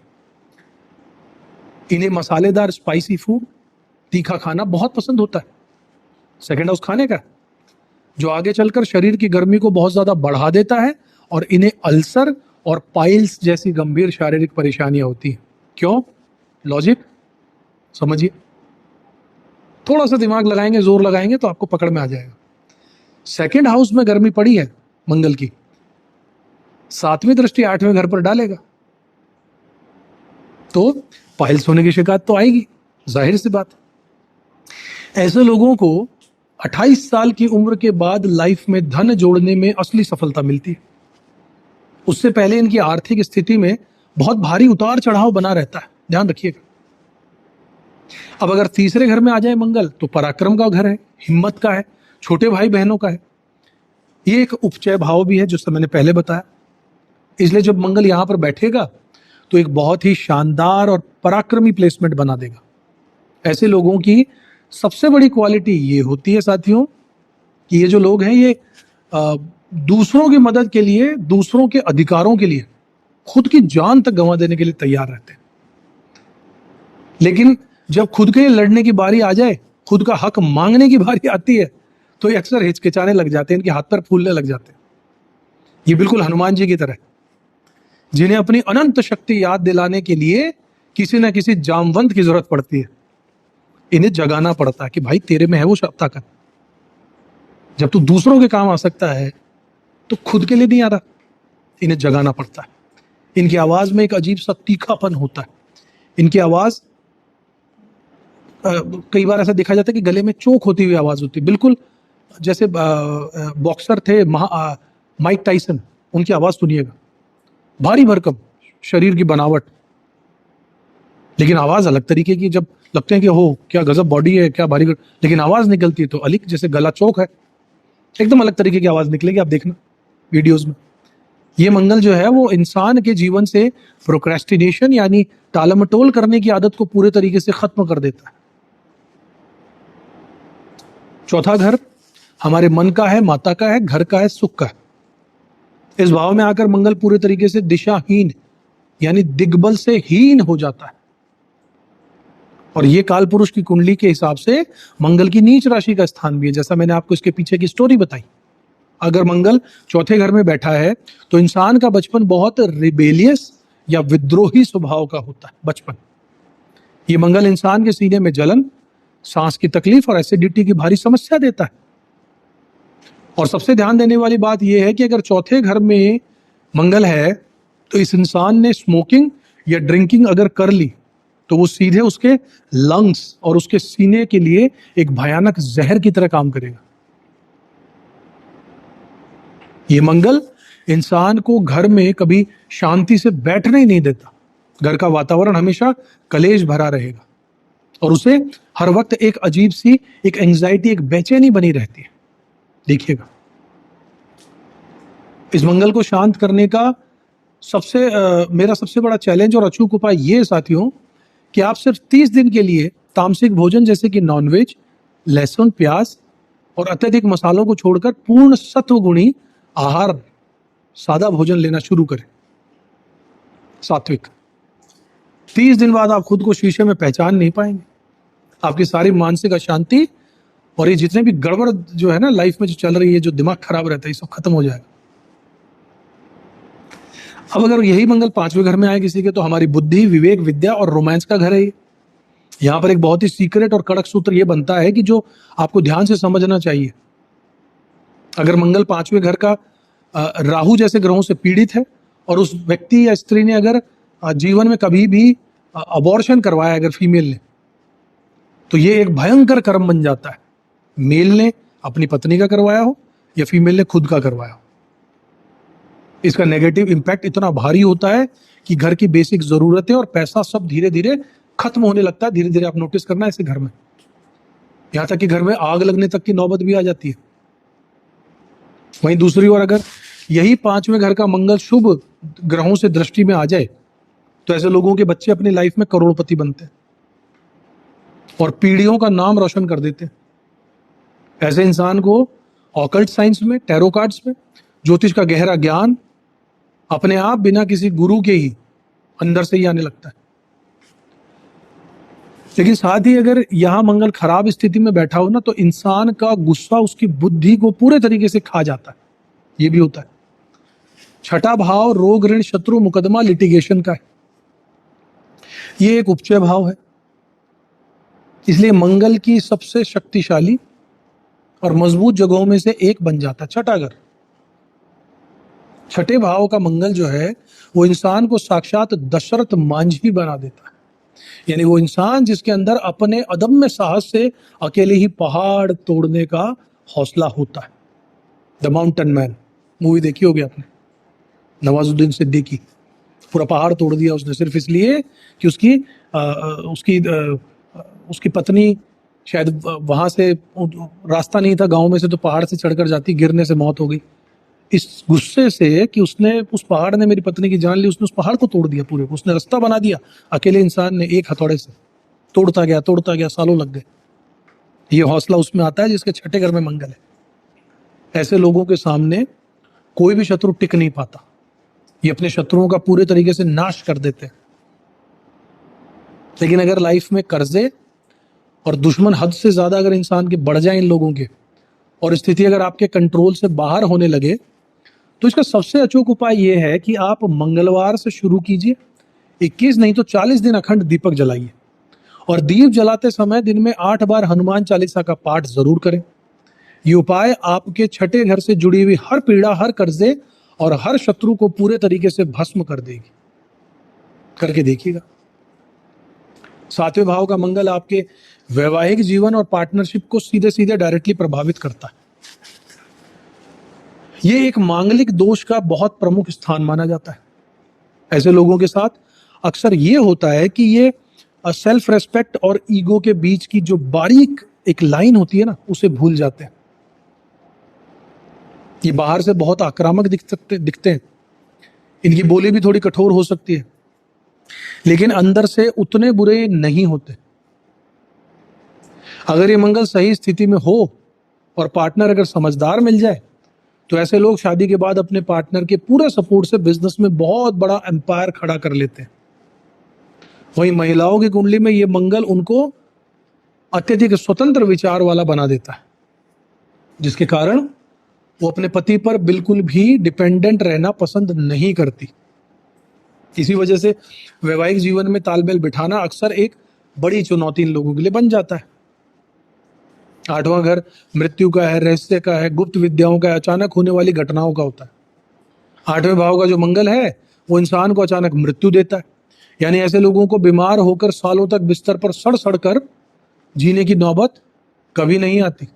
इन्हें मसालेदार स्पाइसी फूड, तीखा खाना बहुत पसंद होता है, सेकेंड हाउस खाने का, जो आगे चलकर शरीर की गर्मी को बहुत ज्यादा बढ़ा देता है और इन्हें अल्सर और पाइल्स जैसी गंभीर शारीरिक परेशानियां होती हैं। क्यों? लॉजिक समझिए, थोड़ा सा दिमाग लगाएंगे, जोर लगाएंगे तो आपको पकड़ में आ जाएगा। सेकेंड हाउस में गर्मी पड़ी है मंगल की, 7वीं दृष्टि 8वें घर पर डालेगा, तो पाइल्स होने की शिकायत तो आएगी, जाहिर सी बात है। ऐसे लोगों को 28 साल की उम्र के बाद लाइफ में धन जोड़ने में असली सफलता मिलती है। उससे पहले इनकी आर्थिक स्थिति में बहुत भारी उतार चढ़ाव बना रहता है, ध्यान रखिएगा। अब अगर तीसरे घर में आ जाए मंगल, तो पराक्रम का घर है, हिम्मत का है, छोटे भाई बहनों का है। ये एक उपचय भाव भी है, जो मैंने पहले बताया। इसलिए जब मंगल यहां पर बैठेगा तो एक बहुत ही शानदार और पराक्रमी प्लेसमेंट बना देगा। ऐसे लोगों की सबसे बड़ी क्वालिटी ये होती है साथियों कि ये जो लोग हैं, ये दूसरों की मदद के लिए, दूसरों के अधिकारों के लिए खुद की जान तक गंवा देने के लिए तैयार रहते हैं। लेकिन जब खुद के लिए लड़ने की बारी आ जाए, खुद का हक मांगने की बारी आती है, तो ये अक्सर हिचकिचाने लग जाते हैं, इनके हाथ पैर फूलने लग जाते हैं। ये बिल्कुल हनुमान जी की तरह, जिन्हें अपनी अनंत शक्ति याद दिलाने के लिए किसी न किसी जामवंत की जरूरत पड़ती है। इन्हें जगाना पड़ता है कि भाई तेरे में है वो ताकत, जब तू दूसरों के काम आ सकता है तो खुद के लिए नहीं आ रहा। इन्हें जगाना पड़ता है। इनकी आवाज में एक अजीब सा तीखापन होता है। इनकी आवाज कई बार ऐसा देखा जाता है कि गले में चोक होती हुई आवाज होती है, बिल्कुल जैसे बॉक्सर थे माइक टाइसन, उनकी आवाज सुनिएगा, भारी भरकम शरीर की बनावट, लेकिन आवाज अलग तरीके की। जब लगते हैं कि हो क्या गजब बॉडी है, क्या भारी, लेकिन आवाज निकलती है तो अलिक जैसे गला चौक है, एकदम अलग तरीके की आवाज निकलेगी, आप देखना वीडियोस में। ये मंगल जो है वो इंसान के जीवन से प्रोक्रेस्टिनेशन यानी टालमटोल करने की आदत को पूरे तरीके से खत्म कर देता है। चौथा घर हमारे मन का है, माता का है, घर का है, सुख का है। इस भाव में आकर मंगल पूरे तरीके से दिशाहीन यानी दिग्बल से हीन हो जाता है। और ये काल पुरुष की कुंडली के हिसाब से मंगल की नीच राशि का स्थान भी है, जैसा मैंने आपको इसके पीछे की स्टोरी बताई। अगर मंगल चौथे घर में बैठा है तो इंसान का बचपन बहुत रिबेलियस या विद्रोही स्वभाव का होता है। बचपन, ये मंगल इंसान के सीने में जलन, सांस की तकलीफ और एसिडिटी की भारी समस्या देता है। और सबसे ध्यान देने वाली बात यह है कि अगर चौथे घर में मंगल है तो इस इंसान ने स्मोकिंग या ड्रिंकिंग अगर कर ली तो वो सीधे उसके लंग्स और उसके सीने के लिए एक भयानक जहर की तरह काम करेगा। ये मंगल इंसान को घर में कभी शांति से बैठने ही नहीं देता। घर का वातावरण हमेशा कलेश भरा रहेगा और उसे हर वक्त एक अजीब सी एक एंजाइटी, एक बेचैनी बनी रहती है। देखिएगा, इस मंगल को शांत करने का मेरा सबसे बड़ा चैलेंज और अचूक उपाय ये साथियों कि आप सिर्फ 30 दिन के लिए तामसिक भोजन जैसे कि नॉनवेज, लहसुन, प्याज और अत्यधिक मसालों को छोड़कर पूर्ण सत्व गुणी आहार, सादा भोजन लेना शुरू करें, सात्विक। 30 दिन बाद आप खुद को शीशे में पहचान नहीं पाएंगे। आपकी सारी मानसिक अशांति और ये जितने भी गड़बड़ जो है ना लाइफ में जो चल रही है, जो दिमाग खराब रहता है, ये सब खत्म हो जाएगा। अब अगर यही मंगल 5वें घर में आए किसी के, तो हमारी बुद्धि, विवेक, विद्या और रोमांस का घर है ये। यहाँ पर एक बहुत ही सीक्रेट और कड़क सूत्र ये बनता है कि जो आपको ध्यान से समझना चाहिए। अगर मंगल 5वें घर का राहु जैसे ग्रहों से पीड़ित है और उस व्यक्ति या स्त्री ने अगर जीवन में कभी भी अबॉर्शन करवाया, अगर फीमेल ने, तो ये एक भयंकर कर्म बन जाता है। मेल ने अपनी पत्नी का करवाया हो या फीमेल ने खुद का करवाया हो, इसका नेगेटिव इंपैक्ट इतना भारी होता है कि घर की बेसिक जरूरतें और पैसा सब धीरे धीरे खत्म होने लगता है। धीरे धीरे आप नोटिस करना ऐसे घर में, यहां तक कि घर में आग लगने तक की नौबत भी आ जाती है। वहीं दूसरी ओर अगर यही 5वें घर का मंगल शुभ ग्रहों से दृष्टि में आ जाए, तो ऐसे लोगों के बच्चे अपनी लाइफ में करोड़पति बनते हैं और पीढ़ियों का नाम रोशन कर देते हैं। ऐसे इंसान को ऑकल्ट साइंस में, टैरो कार्ड्स में, ज्योतिष का गहरा ज्ञान अपने आप बिना किसी गुरु के ही अंदर से ही आने लगता है। लेकिन साथ ही अगर यहां मंगल खराब स्थिति में बैठा हो ना, तो इंसान का गुस्सा उसकी बुद्धि को पूरे तरीके से खा जाता है। ये भी होता है। 6ठा भाव रोग, ऋण, शत्रु, मुकदमा, लिटिगेशन का है। ये एक उपचय भाव है, इसलिए मंगल की सबसे शक्तिशाली और मजबूत जगहों में से एक बन जाता है 6ठा घर। 6ठे भाव का मंगल जो है वो इंसान को साक्षात दशरथ मांझी बना देता है। यानी वो इंसान जिसके अंदर अपने अदम्य साहस से अकेले ही पहाड़ तोड़ने का हौसला होता है। द माउंटेन मैन मूवी देखी होगी आपने, नवाजुद्दीन सिद्दीकी। पूरा पहाड़ तोड़ दिया उसने सिर्फ इसलिए कि उसकी पत्नी शायद वहां से रास्ता नहीं था गांव में से, तो पहाड़ से चढ़कर जाती, गिरने से मौत हो गई। इस गुस्से से कि उसने, उस पहाड़ ने मेरी पत्नी की जान ली, उसने उस पहाड़ को तोड़ दिया, पूरे उसने रास्ता बना दिया। अकेले इंसान ने एक हथौड़े से तोड़ता गया, सालों लग गए। ये हौसला उसमें आता है जिसके 6ठे घर में मंगल है। ऐसे लोगों के सामने कोई भी शत्रु टिक नहीं पाता। ये अपने शत्रुओं का पूरे तरीके से नाश कर देते हैं। लेकिन अगर लाइफ में कर्जे और दुश्मन हद से ज्यादा अगर इंसान के बढ़ जाए इन लोगों के, और स्थिति अगर आपके कंट्रोल से बाहर होने लगे, तो इसका सबसे अचूक उपाय यह है कि आप मंगलवार से शुरू कीजिए। 21 नहीं तो 40 दिन अखंड दीपक जलाइए और दीप जलाते समय दिन में 8 बार हनुमान चालीसा का पाठ जरूर करें। ये उपाय आपके 6ठे घर से जुड़ी हुई हर पीड़ा, हर कर्जे और हर शत्रु को पूरे तरीके से भस्म कर देगी। करके देखिएगा। 7वें भाव का मंगल आपके वैवाहिक जीवन और पार्टनरशिप को सीधे सीधे डायरेक्टली प्रभावित करता है। ये एक मांगलिक दोष का बहुत प्रमुख स्थान माना जाता है। ऐसे लोगों के साथ अक्सर ये होता है कि ये सेल्फ रेस्पेक्ट और ईगो के बीच की जो बारीक एक लाइन होती है ना, उसे भूल जाते हैं। ये बाहर से बहुत आक्रामक दिखते हैं, इनकी बोली भी थोड़ी कठोर हो सकती है, लेकिन अंदर से उतने बुरे नहीं होते। अगर ये मंगल सही स्थिति में हो और पार्टनर अगर समझदार मिल जाए, तो ऐसे लोग शादी के बाद अपने पार्टनर के पूरे सपोर्ट से बिजनेस में बहुत बड़ा एम्पायर खड़ा कर लेते हैं। वहीं महिलाओं की कुंडली में ये मंगल उनको अत्यधिक स्वतंत्र विचार वाला बना देता है, जिसके कारण वो अपने पति पर बिल्कुल भी डिपेंडेंट रहना पसंद नहीं करती। इसी वजह से वैवाहिक जीवन में तालमेल बिठाना अक्सर एक बड़ी चुनौती इन लोगों के लिए बन जाता है। 8वां घर मृत्यु का है, रहस्य का है, गुप्त विद्याओं का है, अचानक होने वाली घटनाओं का होता है। 8वें भाव का जो मंगल है वो इंसान को अचानक मृत्यु देता है। यानी ऐसे लोगों को बीमार होकर सालों तक बिस्तर पर सड़ सड़ कर जीने की नौबत कभी नहीं आती।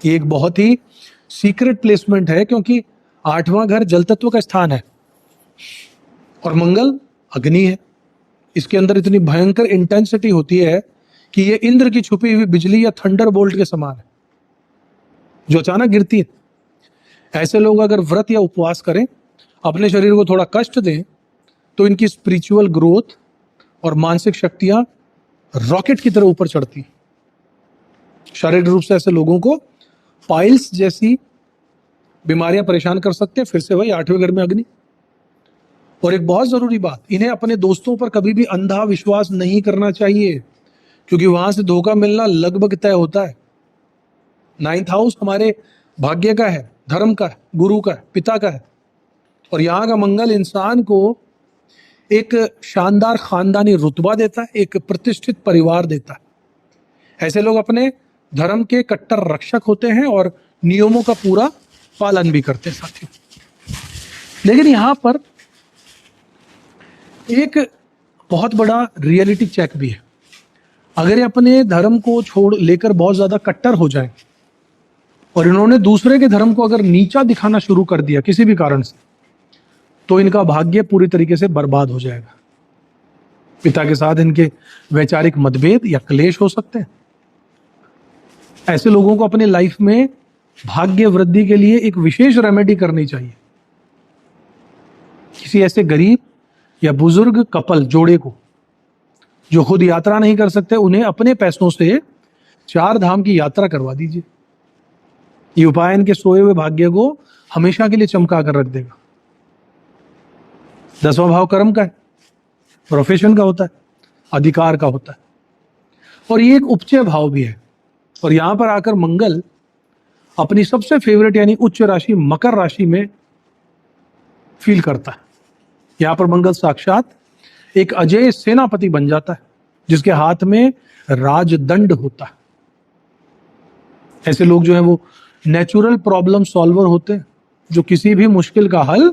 ये एक बहुत ही सीक्रेट प्लेसमेंट है, क्योंकि 8वां घर जल तत्व का स्थान है और मंगल अग्नि है। इसके अंदर इतनी भयंकर इंटेंसिटी होती है कि ये इंद्र की छुपी हुई बिजली या थंडर बोल्ट के समान है, जो अचानक गिरती है। ऐसे लोग अगर व्रत या उपवास करें, अपने शरीर को थोड़ा कष्ट दें, तो इनकी स्पिरिचुअल ग्रोथ और मानसिक शक्तियां रॉकेट की तरह ऊपर चढ़ती। शारीरिक रूप से ऐसे लोगों को पाइल्स जैसी बीमारियां परेशान कर सकते हैं, फिर से वही 8वें घर में अग्नि। और एक बहुत जरूरी बात, इन्हें अपने दोस्तों पर कभी भी अंधा विश्वास नहीं करना चाहिए, क्योंकि वहां से धोखा मिलना लगभग तय होता है। 9th हाउस हमारे भाग्य का है, धर्म का है, गुरु का है, पिता का है। और यहाँ का मंगल इंसान को एक शानदार खानदानी रुतबा देता है, एक प्रतिष्ठित परिवार देता है। ऐसे लोग अपने धर्म के कट्टर रक्षक होते हैं और नियमों का पूरा पालन भी करते हैं साथियों। लेकिन यहाँ पर एक बहुत बड़ा रियलिटी चेक भी है। अगर ये अपने धर्म को छोड़ लेकर बहुत ज्यादा कट्टर हो जाए और इन्होंने दूसरे के धर्म को अगर नीचा दिखाना शुरू कर दिया किसी भी कारण से, तो इनका भाग्य पूरी तरीके से बर्बाद हो जाएगा। पिता के साथ इनके वैचारिक मतभेद या क्लेश हो सकते हैं। ऐसे लोगों को अपने लाइफ में भाग्य वृद्धि के लिए एक विशेष रेमेडी करनी चाहिए। किसी ऐसे गरीब या बुजुर्ग कपल जोड़े को जो खुद यात्रा नहीं कर सकते, उन्हें अपने पैसों से 4 धाम की यात्रा करवा दीजिए। ये उपाय इनके सोए हुए भाग्य को हमेशा के लिए चमका कर रख देगा। 10वां भाव कर्म का है, प्रोफेशन का होता है, अधिकार का होता है, और ये एक उपचय भाव भी है। और यहां पर आकर मंगल अपनी सबसे फेवरेट यानी उच्च राशि मकर राशि में फील करता है। यहां पर मंगल साक्षात एक अजय सेनापति बन जाता है, जिसके हाथ में राजदंड होता है। ऐसे लोग जो है वो नेचुरल प्रॉब्लम सॉल्वर होते हैं, जो किसी भी मुश्किल का हल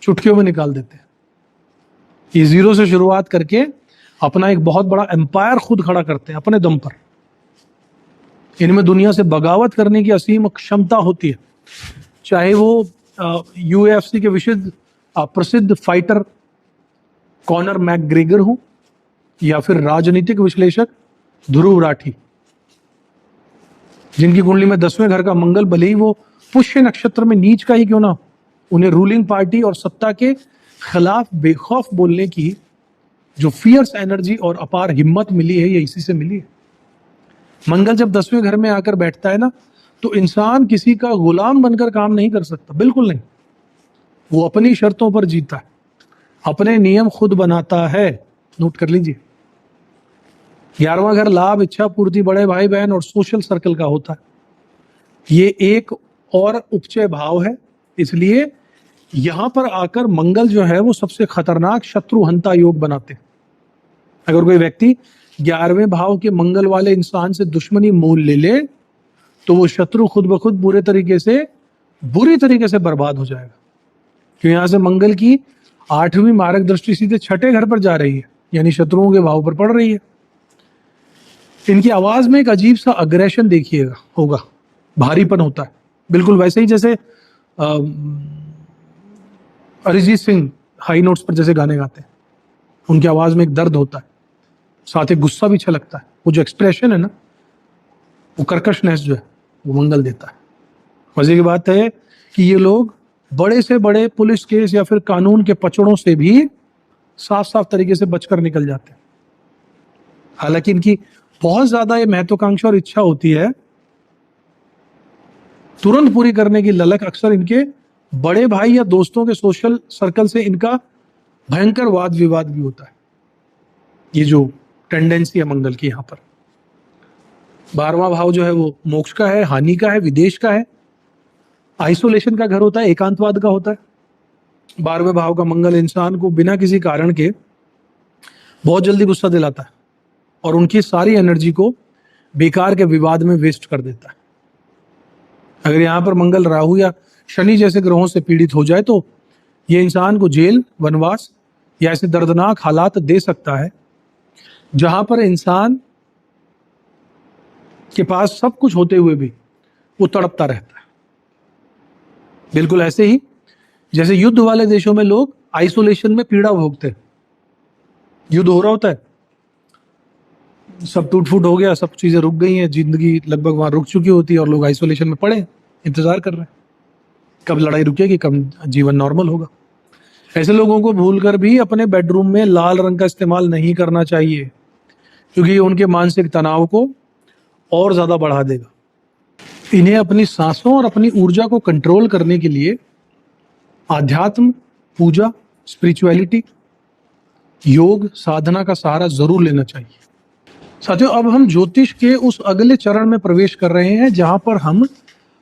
चुटकियों में निकाल देते हैं। ये 0 से शुरुआत करके अपना एक बहुत बड़ा एम्पायर खुद खड़ा करते हैं अपने दम पर। इनमें दुनिया से बगावत करने की असीम क्षमता होती है, चाहे वो UFC के विशुद्ध प्रसिद्ध फाइटर कॉनर मैकग्रेगर हो या फिर राजनीतिक विश्लेषक ध्रुव राठी, जिनकी कुंडली में 10वें घर का मंगल भले ही वो पुष्य नक्षत्र में नीच का ही क्यों ना, उन्हें रूलिंग पार्टी और सत्ता के खिलाफ बेखौफ बोलने की जो फियर्स एनर्जी और अपार हिम्मत मिली है, ये इसी से मिली है। मंगल जब 10वें घर में आकर बैठता है ना, तो इंसान किसी का गुलाम बनकर काम नहीं कर सकता, बिल्कुल नहीं। वो अपनी शर्तों पर जीता है, अपने नियम खुद बनाता है। नोट कर लीजिए। 11वां घर लाभ, इच्छा पूर्ति, बड़े भाई बहन और सोशल सर्कल का होता है। ये एक और उपचय भाव है, इसलिए यहां पर आकर मंगल जो है वो सबसे खतरनाक शत्रु हंता योग बनाते हैं। अगर कोई व्यक्ति 11वें भाव के मंगल वाले इंसान से दुश्मनी मोल ले ले, तो वो शत्रु खुद ब खुद बुरी तरीके से बर्बाद हो जाएगा। क्यों, यहां से मंगल की 8वीं मारक दृष्टि सीधे 6ठे घर पर जा रही है, यानी शत्रुओं के भाव पर पड़ रही है। इनकी आवाज में एक अजीब सा अग्रेशन देखिएगा होगा, भारीपन होता है, बिल्कुल वैसे ही जैसे अरिजीत सिंह हाई नोट्स पर जैसे गाने गाते हैं, उनकी आवाज में एक दर्द होता है, साथ एक गुस्सा भी छलकता है। वो जो एक्सप्रेशन है ना, वो कर्कशनेस जो है वो मंगल देता है। मजे की बात है कि ये लोग बड़े से बड़े पुलिस केस या फिर कानून के पचड़ों से भी साफ साफ तरीके से बचकर निकल जाते हैं। हालांकि इनकी बहुत ज्यादा ये महत्वाकांक्षा और इच्छा होती है, तुरंत पूरी करने की ललक अक्सर इनके बड़े भाई या दोस्तों के सोशल सर्कल से इनका भयंकर वाद विवाद भी होता है। ये जो टेंडेंसी है मंगल की यहां पर। 12वां भाव जो है वो मोक्ष का है, हानि का है, विदेश का है, आइसोलेशन का घर होता है, एकांतवाद का होता है। 12वें भाव का मंगल इंसान को बिना किसी कारण के बहुत जल्दी गुस्सा दिलाता है और उनकी सारी एनर्जी को बेकार के विवाद में वेस्ट कर देता है। अगर यहां पर मंगल राहु या शनि जैसे ग्रहों से पीड़ित हो जाए, तो ये इंसान को जेल, वनवास या ऐसे दर्दनाक हालात दे सकता है जहां पर इंसान के पास सब कुछ होते हुए भी वो तड़पता रहता है। बिल्कुल ऐसे ही जैसे युद्ध वाले देशों में लोग आइसोलेशन में पीड़ा भोगते हैं। युद्ध हो रहा होता है, सब टूट फूट हो गया, सब चीजें रुक गई हैं, जिंदगी लगभग वहां रुक चुकी होती है और लोग आइसोलेशन में पड़े इंतजार कर रहे हैं कब लड़ाई रुकेगी, कब जीवन नॉर्मल होगा। ऐसे लोगों को भूलकर भी अपने बेडरूम में लाल रंग का इस्तेमाल नहीं करना चाहिए, क्योंकि ये उनके मानसिक तनाव को और ज्यादा बढ़ा देगा। इन्हें अपनी सांसों और अपनी ऊर्जा को कंट्रोल करने के लिए आध्यात्म, पूजा, स्पिरिचुअलिटी, योग, साधना का सहारा जरूर लेना चाहिए। साथियों, अब हम ज्योतिष के उस अगले चरण में प्रवेश कर रहे हैं जहां पर हम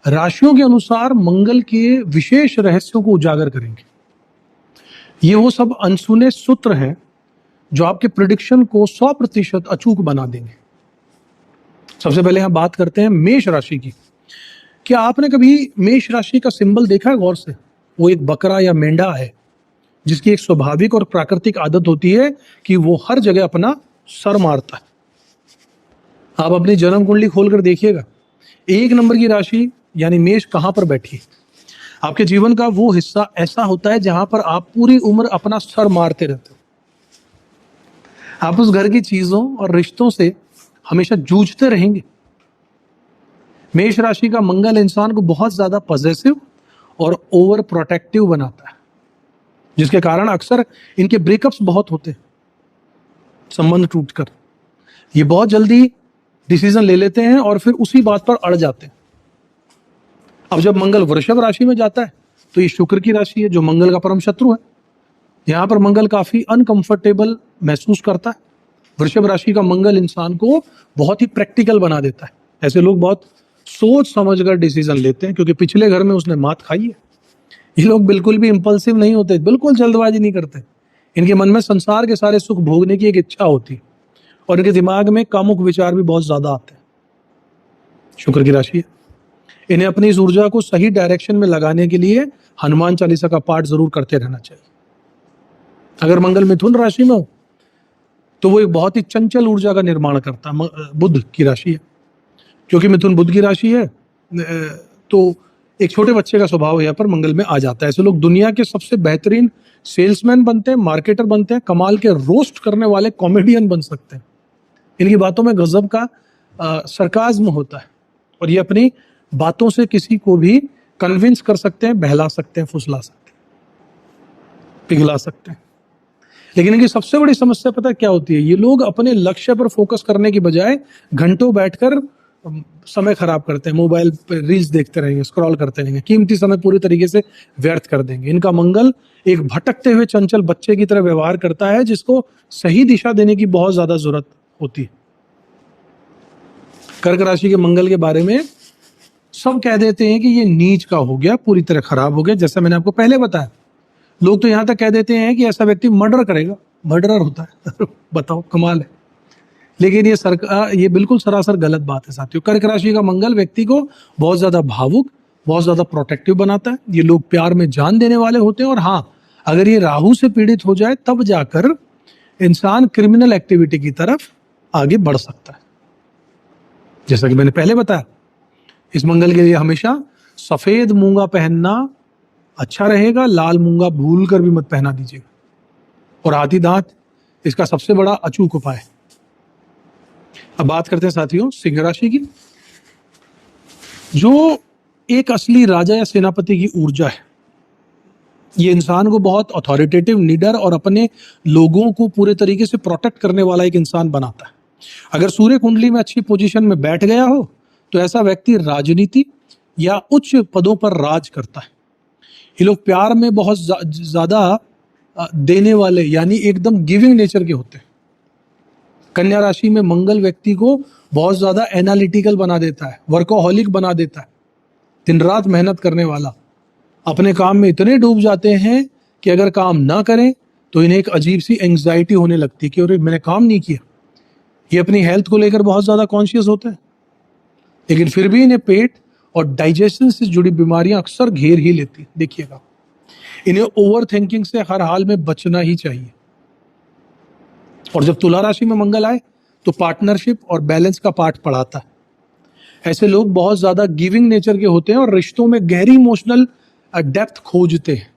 राशियों के अनुसार मंगल के विशेष रहस्यों को उजागर करेंगे। ये वो सब अनसुने सूत्र हैं जो आपके प्रिडिक्शन को 100% अचूक बना देंगे। सबसे पहले हम बात करते हैं मेष राशि की। क्या आपने कभी मेष राशि का सिंबल देखा है गौर से? वो एक बकरा या मेंढा है जिसकी एक स्वाभाविक और प्राकृतिक आदत होती है कि वो हर जगह अपना सर मारता है। आप अपनी जन्म कुंडली खोलकर देखिएगा, 1 नंबर की राशि यानी मेष कहां पर बैठी है। आपके जीवन का वो हिस्सा ऐसा होता है जहां पर आप पूरी उम्र अपना सर मारते रहते हो। आप उस घर की चीजों और रिश्तों से हमेशा जूझते रहेंगे। मेष राशि का मंगल इंसान को बहुत ज्यादा पॉजिटिव और ओवर प्रोटेक्टिव बनाता है, जिसके कारण अक्सर इनके ब्रेकअप्स बहुत होते हैं, संबंध टूटकर। ये बहुत जल्दी डिसीजन ले लेते हैं और फिर उसी बात पर अड़ जाते हैं। अब जब मंगल वृषभ राशि में जाता है तो ये शुक्र की राशि है जो मंगल का परम शत्रु है। यहां पर मंगल काफी अनकंफर्टेबल महसूस करता है। वृषभ राशि का मंगल इंसान को बहुत ही प्रैक्टिकल बना देता है। ऐसे लोग बहुत सोच समझकर डिसीजन लेते हैं क्योंकि पिछले घर में उसने मात खाई है। ये लोग बिल्कुल भी इंपल्सिव नहीं होते, बिल्कुल जल्दबाजी नहीं करते। इनके मन में संसार के सारे सुख भोगने की एक इच्छा होती है और इनके दिमाग में कामुक विचार भी बहुत ज्यादा आते हैं। शुक्र की राशि है। इन्हें अपनी इस ऊर्जा को सही डायरेक्शन में लगाने के लिए हनुमान चालीसा का पाठ जरूर करते रहना चाहिए। अगर मंगल मिथुन राशि में हो तो वो एक बहुत ही चंचल ऊर्जा का निर्माण करता है। बुध की राशि है, क्योंकि मिथुन बुध की राशि है तो एक छोटे बच्चे का स्वभाव यहाँ पर मंगल में आ जाता है। ऐसे लोग दुनिया के सबसे बेहतरीन सेल्समैन बनते हैं, मार्केटर बनते हैं, कमाल के रोस्ट करने वाले कॉमेडियन बन सकते हैं। इनकी बातों में गजब का सरकाज्म होता है और ये अपनी बातों से किसी को भी कन्विंस कर सकते हैं, बहला सकते हैं, फुसला सकते हैं, पिघला सकते हैं। लेकिन इनकी सबसे बड़ी समस्या पता क्या होती है? ये लोग अपने लक्ष्य पर फोकस करने की बजाय घंटों बैठकर समय खराब करते हैं, मोबाइल पर रील्स देखते रहेंगे, स्क्रॉल करते रहेंगे, कीमती समय पूरी तरीके से व्यर्थ कर देंगे। इनका मंगल एक भटकते हुए चंचल बच्चे की तरह व्यवहार करता है जिसको सही दिशा देने की बहुत ज्यादा जरूरत होती है। कर्क राशि के मंगल के बारे में सब कह देते हैं कि ये नीच का हो गया, पूरी तरह खराब हो गया। जैसा मैंने आपको पहले बताया, लोग तो यहां तक कह देते हैं कि ऐसा व्यक्ति मर्डर करेगा, मर्डरर होता है। बताओ, कमाल है। लेकिन ये बिल्कुल सरासर गलत बात है साथियों। कर्क राशि का मंगल व्यक्ति को बहुत ज्यादा भावुक, बहुत ज्यादा प्रोटेक्टिव बनाता है। ये लोग प्यार में जान देने वाले होते हैं और हाँ, अगर ये राहु से पीड़ित हो जाए तब जाकर इंसान क्रिमिनल एक्टिविटी की तरफ आगे बढ़ सकता है। जैसा कि मैंने पहले बताया, इस मंगल के लिए हमेशा सफेद मूंगा पहनना अच्छा रहेगा, लाल मूंगा भूल कर भी मत पहना दीजिएगा। और हाथी दांत इसका सबसे बड़ा अचूक उपाय है। अब बात करते हैं साथियों सिंह राशि की, जो एक असली राजा या सेनापति की ऊर्जा है। ये इंसान को बहुत अथॉरिटेटिव, निडर और अपने लोगों को पूरे तरीके से प्रोटेक्ट करने वाला एक इंसान बनाता है। अगर सूर्य कुंडली में अच्छी पोजीशन में बैठ गया हो तो ऐसा व्यक्ति राजनीति या उच्च पदों पर राज करता है। ये लोग प्यार में बहुत ज्यादा देने वाले यानी एकदम गिविंग नेचर के होते हैं। कन्या राशि में मंगल व्यक्ति को बहुत ज्यादा एनालिटिकल बना देता है, वर्कोहॉलिक बना देता है, दिन रात मेहनत करने वाला। अपने काम में इतने डूब जाते हैं कि अगर काम ना करें तो इन्हें एक अजीब सी एंग्जाइटी होने लगती है कि अरे मैंने काम नहीं किया। ये अपनी हेल्थ को लेकर बहुत ज्यादा कॉन्शियस होते हैं, लेकिन फिर भी इन्हें पेट और डाइजेशन से जुड़ी बीमारियां अक्सर घेर ही लेती है। देखिएगा, इन्हें ओवर थिंकिंग से हर हाल में बचना ही चाहिए। और जब तुला राशि में मंगल आए तो पार्टनरशिप और बैलेंस का पाठ पढ़ाता है। ऐसे लोग बहुत ज्यादा गिविंग नेचर के होते हैं और रिश्तों में गहरी इमोशनल डेप्थ खोजते हैं।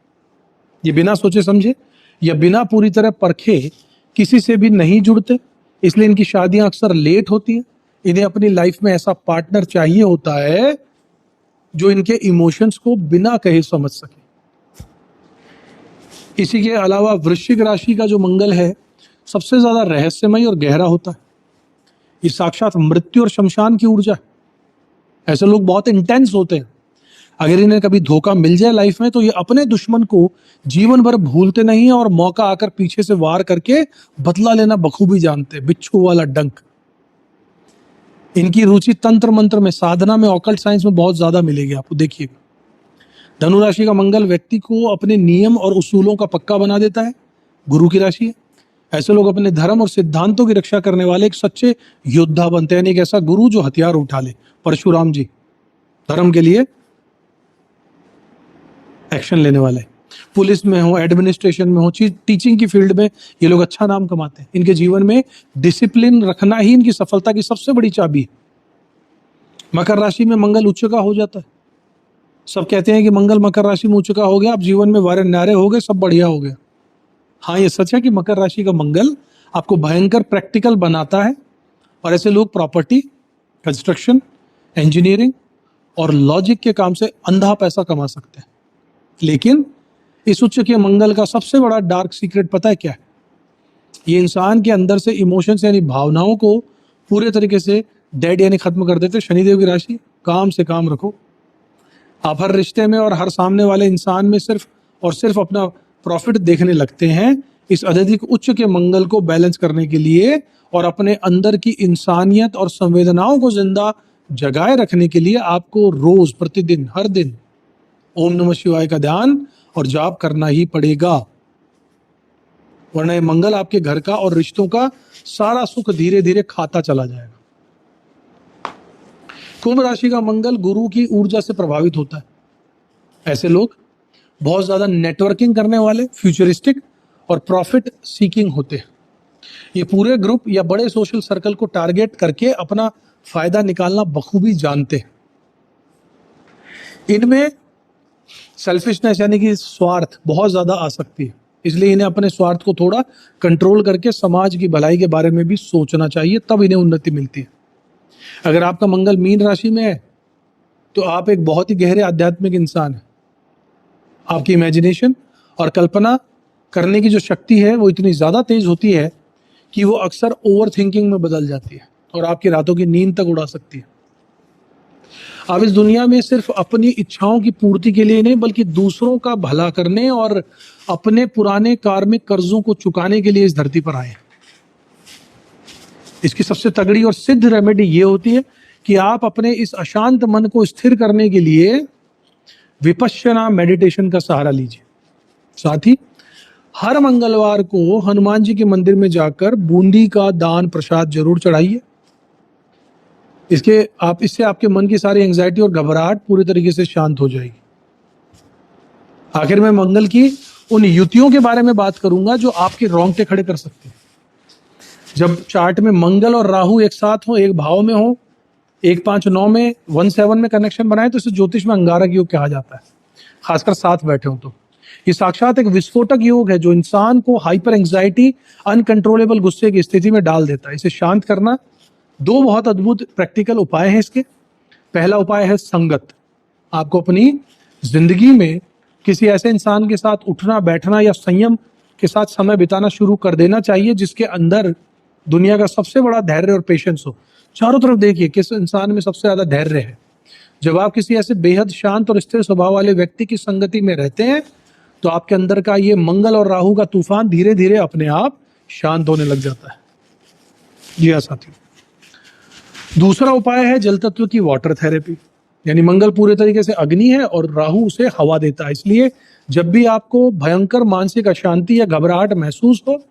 ये बिना सोचे समझे या बिना पूरी तरह परखे किसी से भी नहीं जुड़ते, इसलिए इनकी शादियां अक्सर लेट होती हैं। इन्हें अपनी लाइफ में ऐसा पार्टनर चाहिए होता है जो इनके इमोशंस को बिना कहे समझ सके। इसी के अलावा वृश्चिक राशि का जो मंगल है सबसे ज्यादा रहस्यमय और गहरा होता है। ये साक्षात मृत्यु और शमशान की ऊर्जा है। ऐसे लोग बहुत इंटेंस होते हैं। अगर इन्हें कभी धोखा मिल जाए लाइफ में तो ये अपने दुश्मन को जीवन भर भूलते नहीं है और मौका आकर पीछे से वार करके बदला लेना बखूबी जानते हैं। बिच्छू वाला डंक। इनकी रुचि तंत्र मंत्र में, साधना में, ऑकल्ट साइंस में बहुत ज्यादा मिलेगी आपको। देखिएगा, धनु राशि का मंगल व्यक्ति को अपने नियम और उसूलों का पक्का बना देता है। गुरु की राशि है। ऐसे लोग अपने धर्म और सिद्धांतों की रक्षा करने वाले एक सच्चे योद्धा बनते हैं। एक ऐसा गुरु जो हथियार उठा ले। परशुराम जी धर्म के लिए एक्शन लेने वाले। पुलिस में हो, एडमिनिस्ट्रेशन में हो, टीचिंग की फील्ड में ये लोग अच्छा नाम कमाते हैं। इनके जीवन में डिसिप्लिन रखना ही इनकी सफलता की सबसे बड़ी चाबी है। मकर राशि में मंगल उच्च का हो जाता है। सब कहते हैं कि मंगल मकर राशि में उच्च का हो गया, आप जीवन में वारे न्यारे हो गए, सब बढ़िया हो गया। हाँ, ये सच है कि मकर राशि का मंगल आपको भयंकर प्रैक्टिकल बनाता है और ऐसे लोग प्रॉपर्टी, कंस्ट्रक्शन, इंजीनियरिंग और लॉजिक के काम से अंधा पैसा कमा सकते हैं। लेकिन इस उच्च के मंगल का सबसे बड़ा डार्क सीक्रेट पता है क्या है? ये इंसान के अंदर से इमोशंस यानी भावनाओं को पूरे तरीके से डेड यानी खत्म कर देते। शनिदेव की राशि, काम से काम रखो। आप हर रिश्ते में और हर सामने वाले इंसान में सिर्फ और सिर्फ अपना प्रॉफिट देखने लगते हैं। इस अत्यधिक उच्च के मंगल को बैलेंस करने के लिए और अपने अंदर की इंसानियत और संवेदनाओं को जिंदा जगाए रखने के लिए आपको रोज, प्रतिदिन, हर दिन ओम नमः शिवाय का ध्यान और जाप करना ही पड़ेगा, वरना ये मंगल आपके घर का और रिश्तों का सारा सुख धीरे धीरे खाता चला जाएगा। कुंभ राशि का मंगल गुरु की ऊर्जा से प्रभावित होता है। ऐसे लोग बहुत ज्यादा नेटवर्किंग करने वाले, फ्यूचरिस्टिक और प्रॉफिट सीकिंग होते हैं। ये पूरे ग्रुप या बड़े सोशल सर्कल को टारगेट करके अपना फायदा निकालना बखूबी जानते हैं। इनमें सेल्फिशनेस यानी कि स्वार्थ बहुत ज्यादा आ सकती है, इसलिए इन्हें अपने स्वार्थ को थोड़ा कंट्रोल करके समाज की भलाई के बारे में भी सोचना चाहिए, तब इन्हें उन्नति मिलती है। अगर आपका मंगल मीन राशि में है तो आप एक बहुत ही गहरे आध्यात्मिक इंसान हैं। आपकी इमेजिनेशन और कल्पना करने की जो शक्ति है वो इतनी ज्यादा तेज होती है कि वो अक्सर ओवर थिंकिंग में बदल जाती है और आपकी रातों की नींद तक उड़ा सकती है। आप इस दुनिया में सिर्फ अपनी इच्छाओं की पूर्ति के लिए नहीं बल्कि दूसरों का भला करने और अपने पुराने कार्मिक कर्जों को चुकाने के लिए इस धरती पर आए हैं। इसकी सबसे तगड़ी और सिद्ध रेमेडी ये होती है कि आप अपने इस अशांत मन को स्थिर करने के लिए विपश्यना मेडिटेशन का सहारा लीजिए। साथ ही हर मंगलवार को हनुमान जी के मंदिर में जाकर बूंदी का दान प्रसाद जरूर चढ़ाइए। इससे आपके मन की सारी एंजाइटी और घबराहट पूरी तरीके से शांत हो जाएगी। आखिर में मंगल की उन युतियों के बारे में बात करूंगा जो आपके रोंगटे खड़े कर सकते हैं। जब चार्ट में मंगल और राहु एक साथ हो, एक भाव में हो, 159 में 17 में कनेक्शन बनाए तो इसे ज्योतिष में अंगारक योग कहा जाता है, खासकर साथ बैठे हो तो। ये साक्षात एक विस्फोटक योग है जो इंसान को हाइपर एंजाइटी, अनकंट्रोलेबल गुस्से की स्थिति में डाल देता है। इसे शांत करना दो बहुत अद्भुत प्रैक्टिकल उपाय हैं इसके। पहला उपाय है संगत। आपको अपनी जिंदगी में किसी ऐसे इंसान के साथ उठना बैठना या संयम के साथ समय बिताना शुरू कर देना चाहिए जिसके अंदर दुनिया का सबसे बड़ा धैर्य और पेशेंस हो। चारों तरफ देखिए किस इंसान में सबसे ज्यादा धैर्य है। जब आप किसी ऐसे बेहद शांत और स्थिर स्वभाव वाले व्यक्ति की संगति में रहते हैं तो आपके अंदर का ये मंगल और राहु का तूफान धीरे धीरे अपने आप शांत होने लग जाता है। जी हाँ साथियों, दूसरा उपाय है जल तत्व की वाटर थेरेपी। यानी मंगल पूरे तरीके से अग्नि है और राहु उसे हवा देता है, इसलिए जब भी आपको भयंकर मानसिक अशांति या घबराहट महसूस हो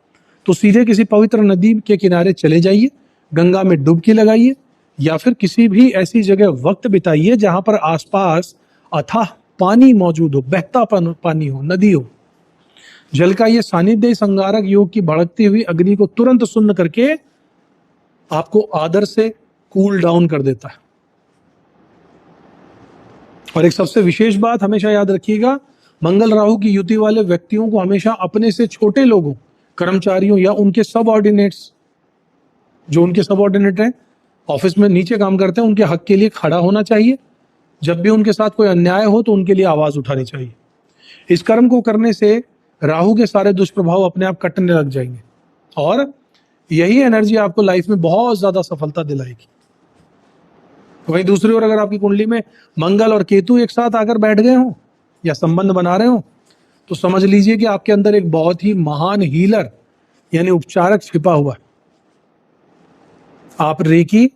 तो सीधे किसी पवित्र नदी के किनारे चले जाइए, गंगा में डुबकी लगाइए या फिर किसी भी ऐसी जगह वक्त बिताइए जहां पर आसपास अथाह पानी मौजूद हो, बहता पानी हो, नदी हो। जल का ये सानिध्य संगारक योग की भड़कती हुई अग्नि को तुरंत सुन्न करके आपको आदर से कूल डाउन कर देता है। और एक सबसे विशेष बात हमेशा याद रखिएगा, मंगल राहु की युति वाले व्यक्तियों को हमेशा अपने से छोटे लोगों, कर्मचारियों या उनके सबऑर्डिनेट्स, जो उनके सबऑर्डिनेट हैं, ऑफिस में नीचे काम करते हैं, उनके हक के लिए खड़ा होना चाहिए। जब भी उनके साथ कोई अन्याय हो तो उनके लिए आवाज उठानी चाहिए। इस कर्म को करने से राहु के सारे दुष्प्रभाव अपने आप कटने लग जाएंगे और यही एनर्जी आपको लाइफ में बहुत ज्यादा सफलता दिलाएगी। वहीं दूसरी ओर अगर आपकी कुंडली में मंगल और केतु एक साथ आकर बैठ गए हों या संबंध बना रहे हो, तो समझ लीजिए कि आपके अंदर एक बहुत ही महान हीलर यानी उपचारक छिपा हुआ है। आप रेकी,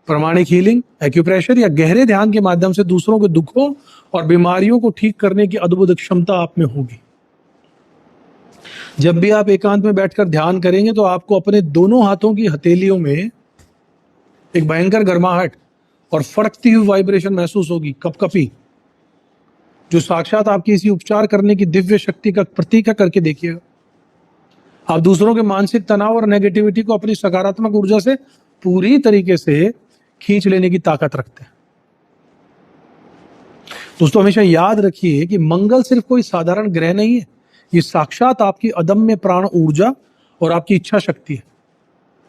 प्रामाणिक हीलिंग, एक्यूप्रेशर या गहरे ध्यान के माध्यम से दूसरों के दुखों और बीमारियों को ठीक करने की अद्भुत क्षमता आप में होगी। जब भी आप एकांत में बैठकर ध्यान करेंगे तो आपको अपने दोनों हाथों की हथेलियों में एक भयंकर गर्माहट और फड़कती हुई वाइब्रेशन महसूस होगी, कपकपी, जो साक्षात आपकी इसी उपचार करने की दिव्य शक्ति का प्रतीक है। करके देखिएगा। आप दूसरों के मानसिक तनाव और नेगेटिविटी को अपनी सकारात्मक ऊर्जा से पूरी तरीके से खींच लेने की ताकत रखते हैं। दोस्तों, हमेशा याद रखिए कि मंगल सिर्फ कोई साधारण ग्रह नहीं है, ये साक्षात आपकी अदम्य प्राण ऊर्जा और आपकी इच्छा शक्ति है।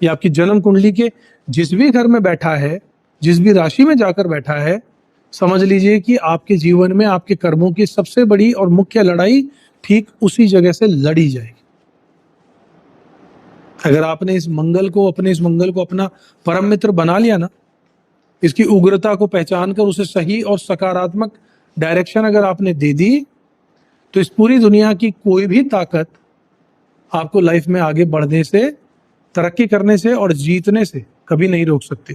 ये आपकी जन्म कुंडली के जिस भी घर में बैठा है, जिस भी राशि में जाकर बैठा है, समझ लीजिए कि आपके जीवन में आपके कर्मों की सबसे बड़ी और मुख्य लड़ाई ठीक उसी जगह से लड़ी जाएगी। अगर आपने इस मंगल को अपना परम मित्र बना लिया ना, इसकी उग्रता को पहचान कर उसे सही और सकारात्मक डायरेक्शन अगर आपने दे दी, तो इस पूरी दुनिया की कोई भी ताकत आपको लाइफ में आगे बढ़ने से, तरक्की करने से और जीतने से कभी नहीं रोक सकती।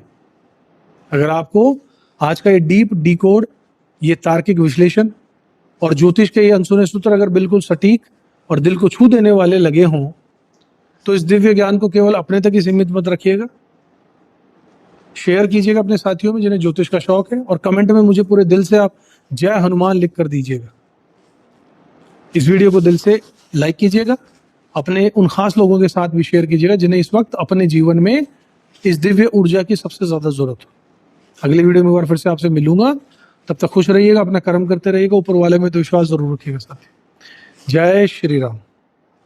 अगर आपको आज का ये डीप डिकोड, ये तार्किक विश्लेषण और ज्योतिष के ये अनसुने सूत्र अगर बिल्कुल सटीक और दिल को छू देने वाले लगे हों, तो इस दिव्य ज्ञान को केवल अपने तक ही सीमित मत रखिएगा। शेयर कीजिएगा अपने साथियों में जिन्हें ज्योतिष का शौक है, और कमेंट में मुझे पूरे दिल से आप जय हनुमान लिख कर दीजिएगा। इस वीडियो को दिल से लाइक कीजिएगा, अपने उन खास लोगों के साथ भी शेयर कीजिएगा जिन्हें इस वक्त अपने जीवन में इस दिव्य ऊर्जा की सबसे ज्यादा जरूरत हो। अगले वीडियो में एक बार फिर से आपसे मिलूंगा। तब तक खुश रहिएगा, अपना कर्म करते रहिएगा, ऊपर वाले में तो विश्वास जरूर रखिएगा साथी। जय श्री राम।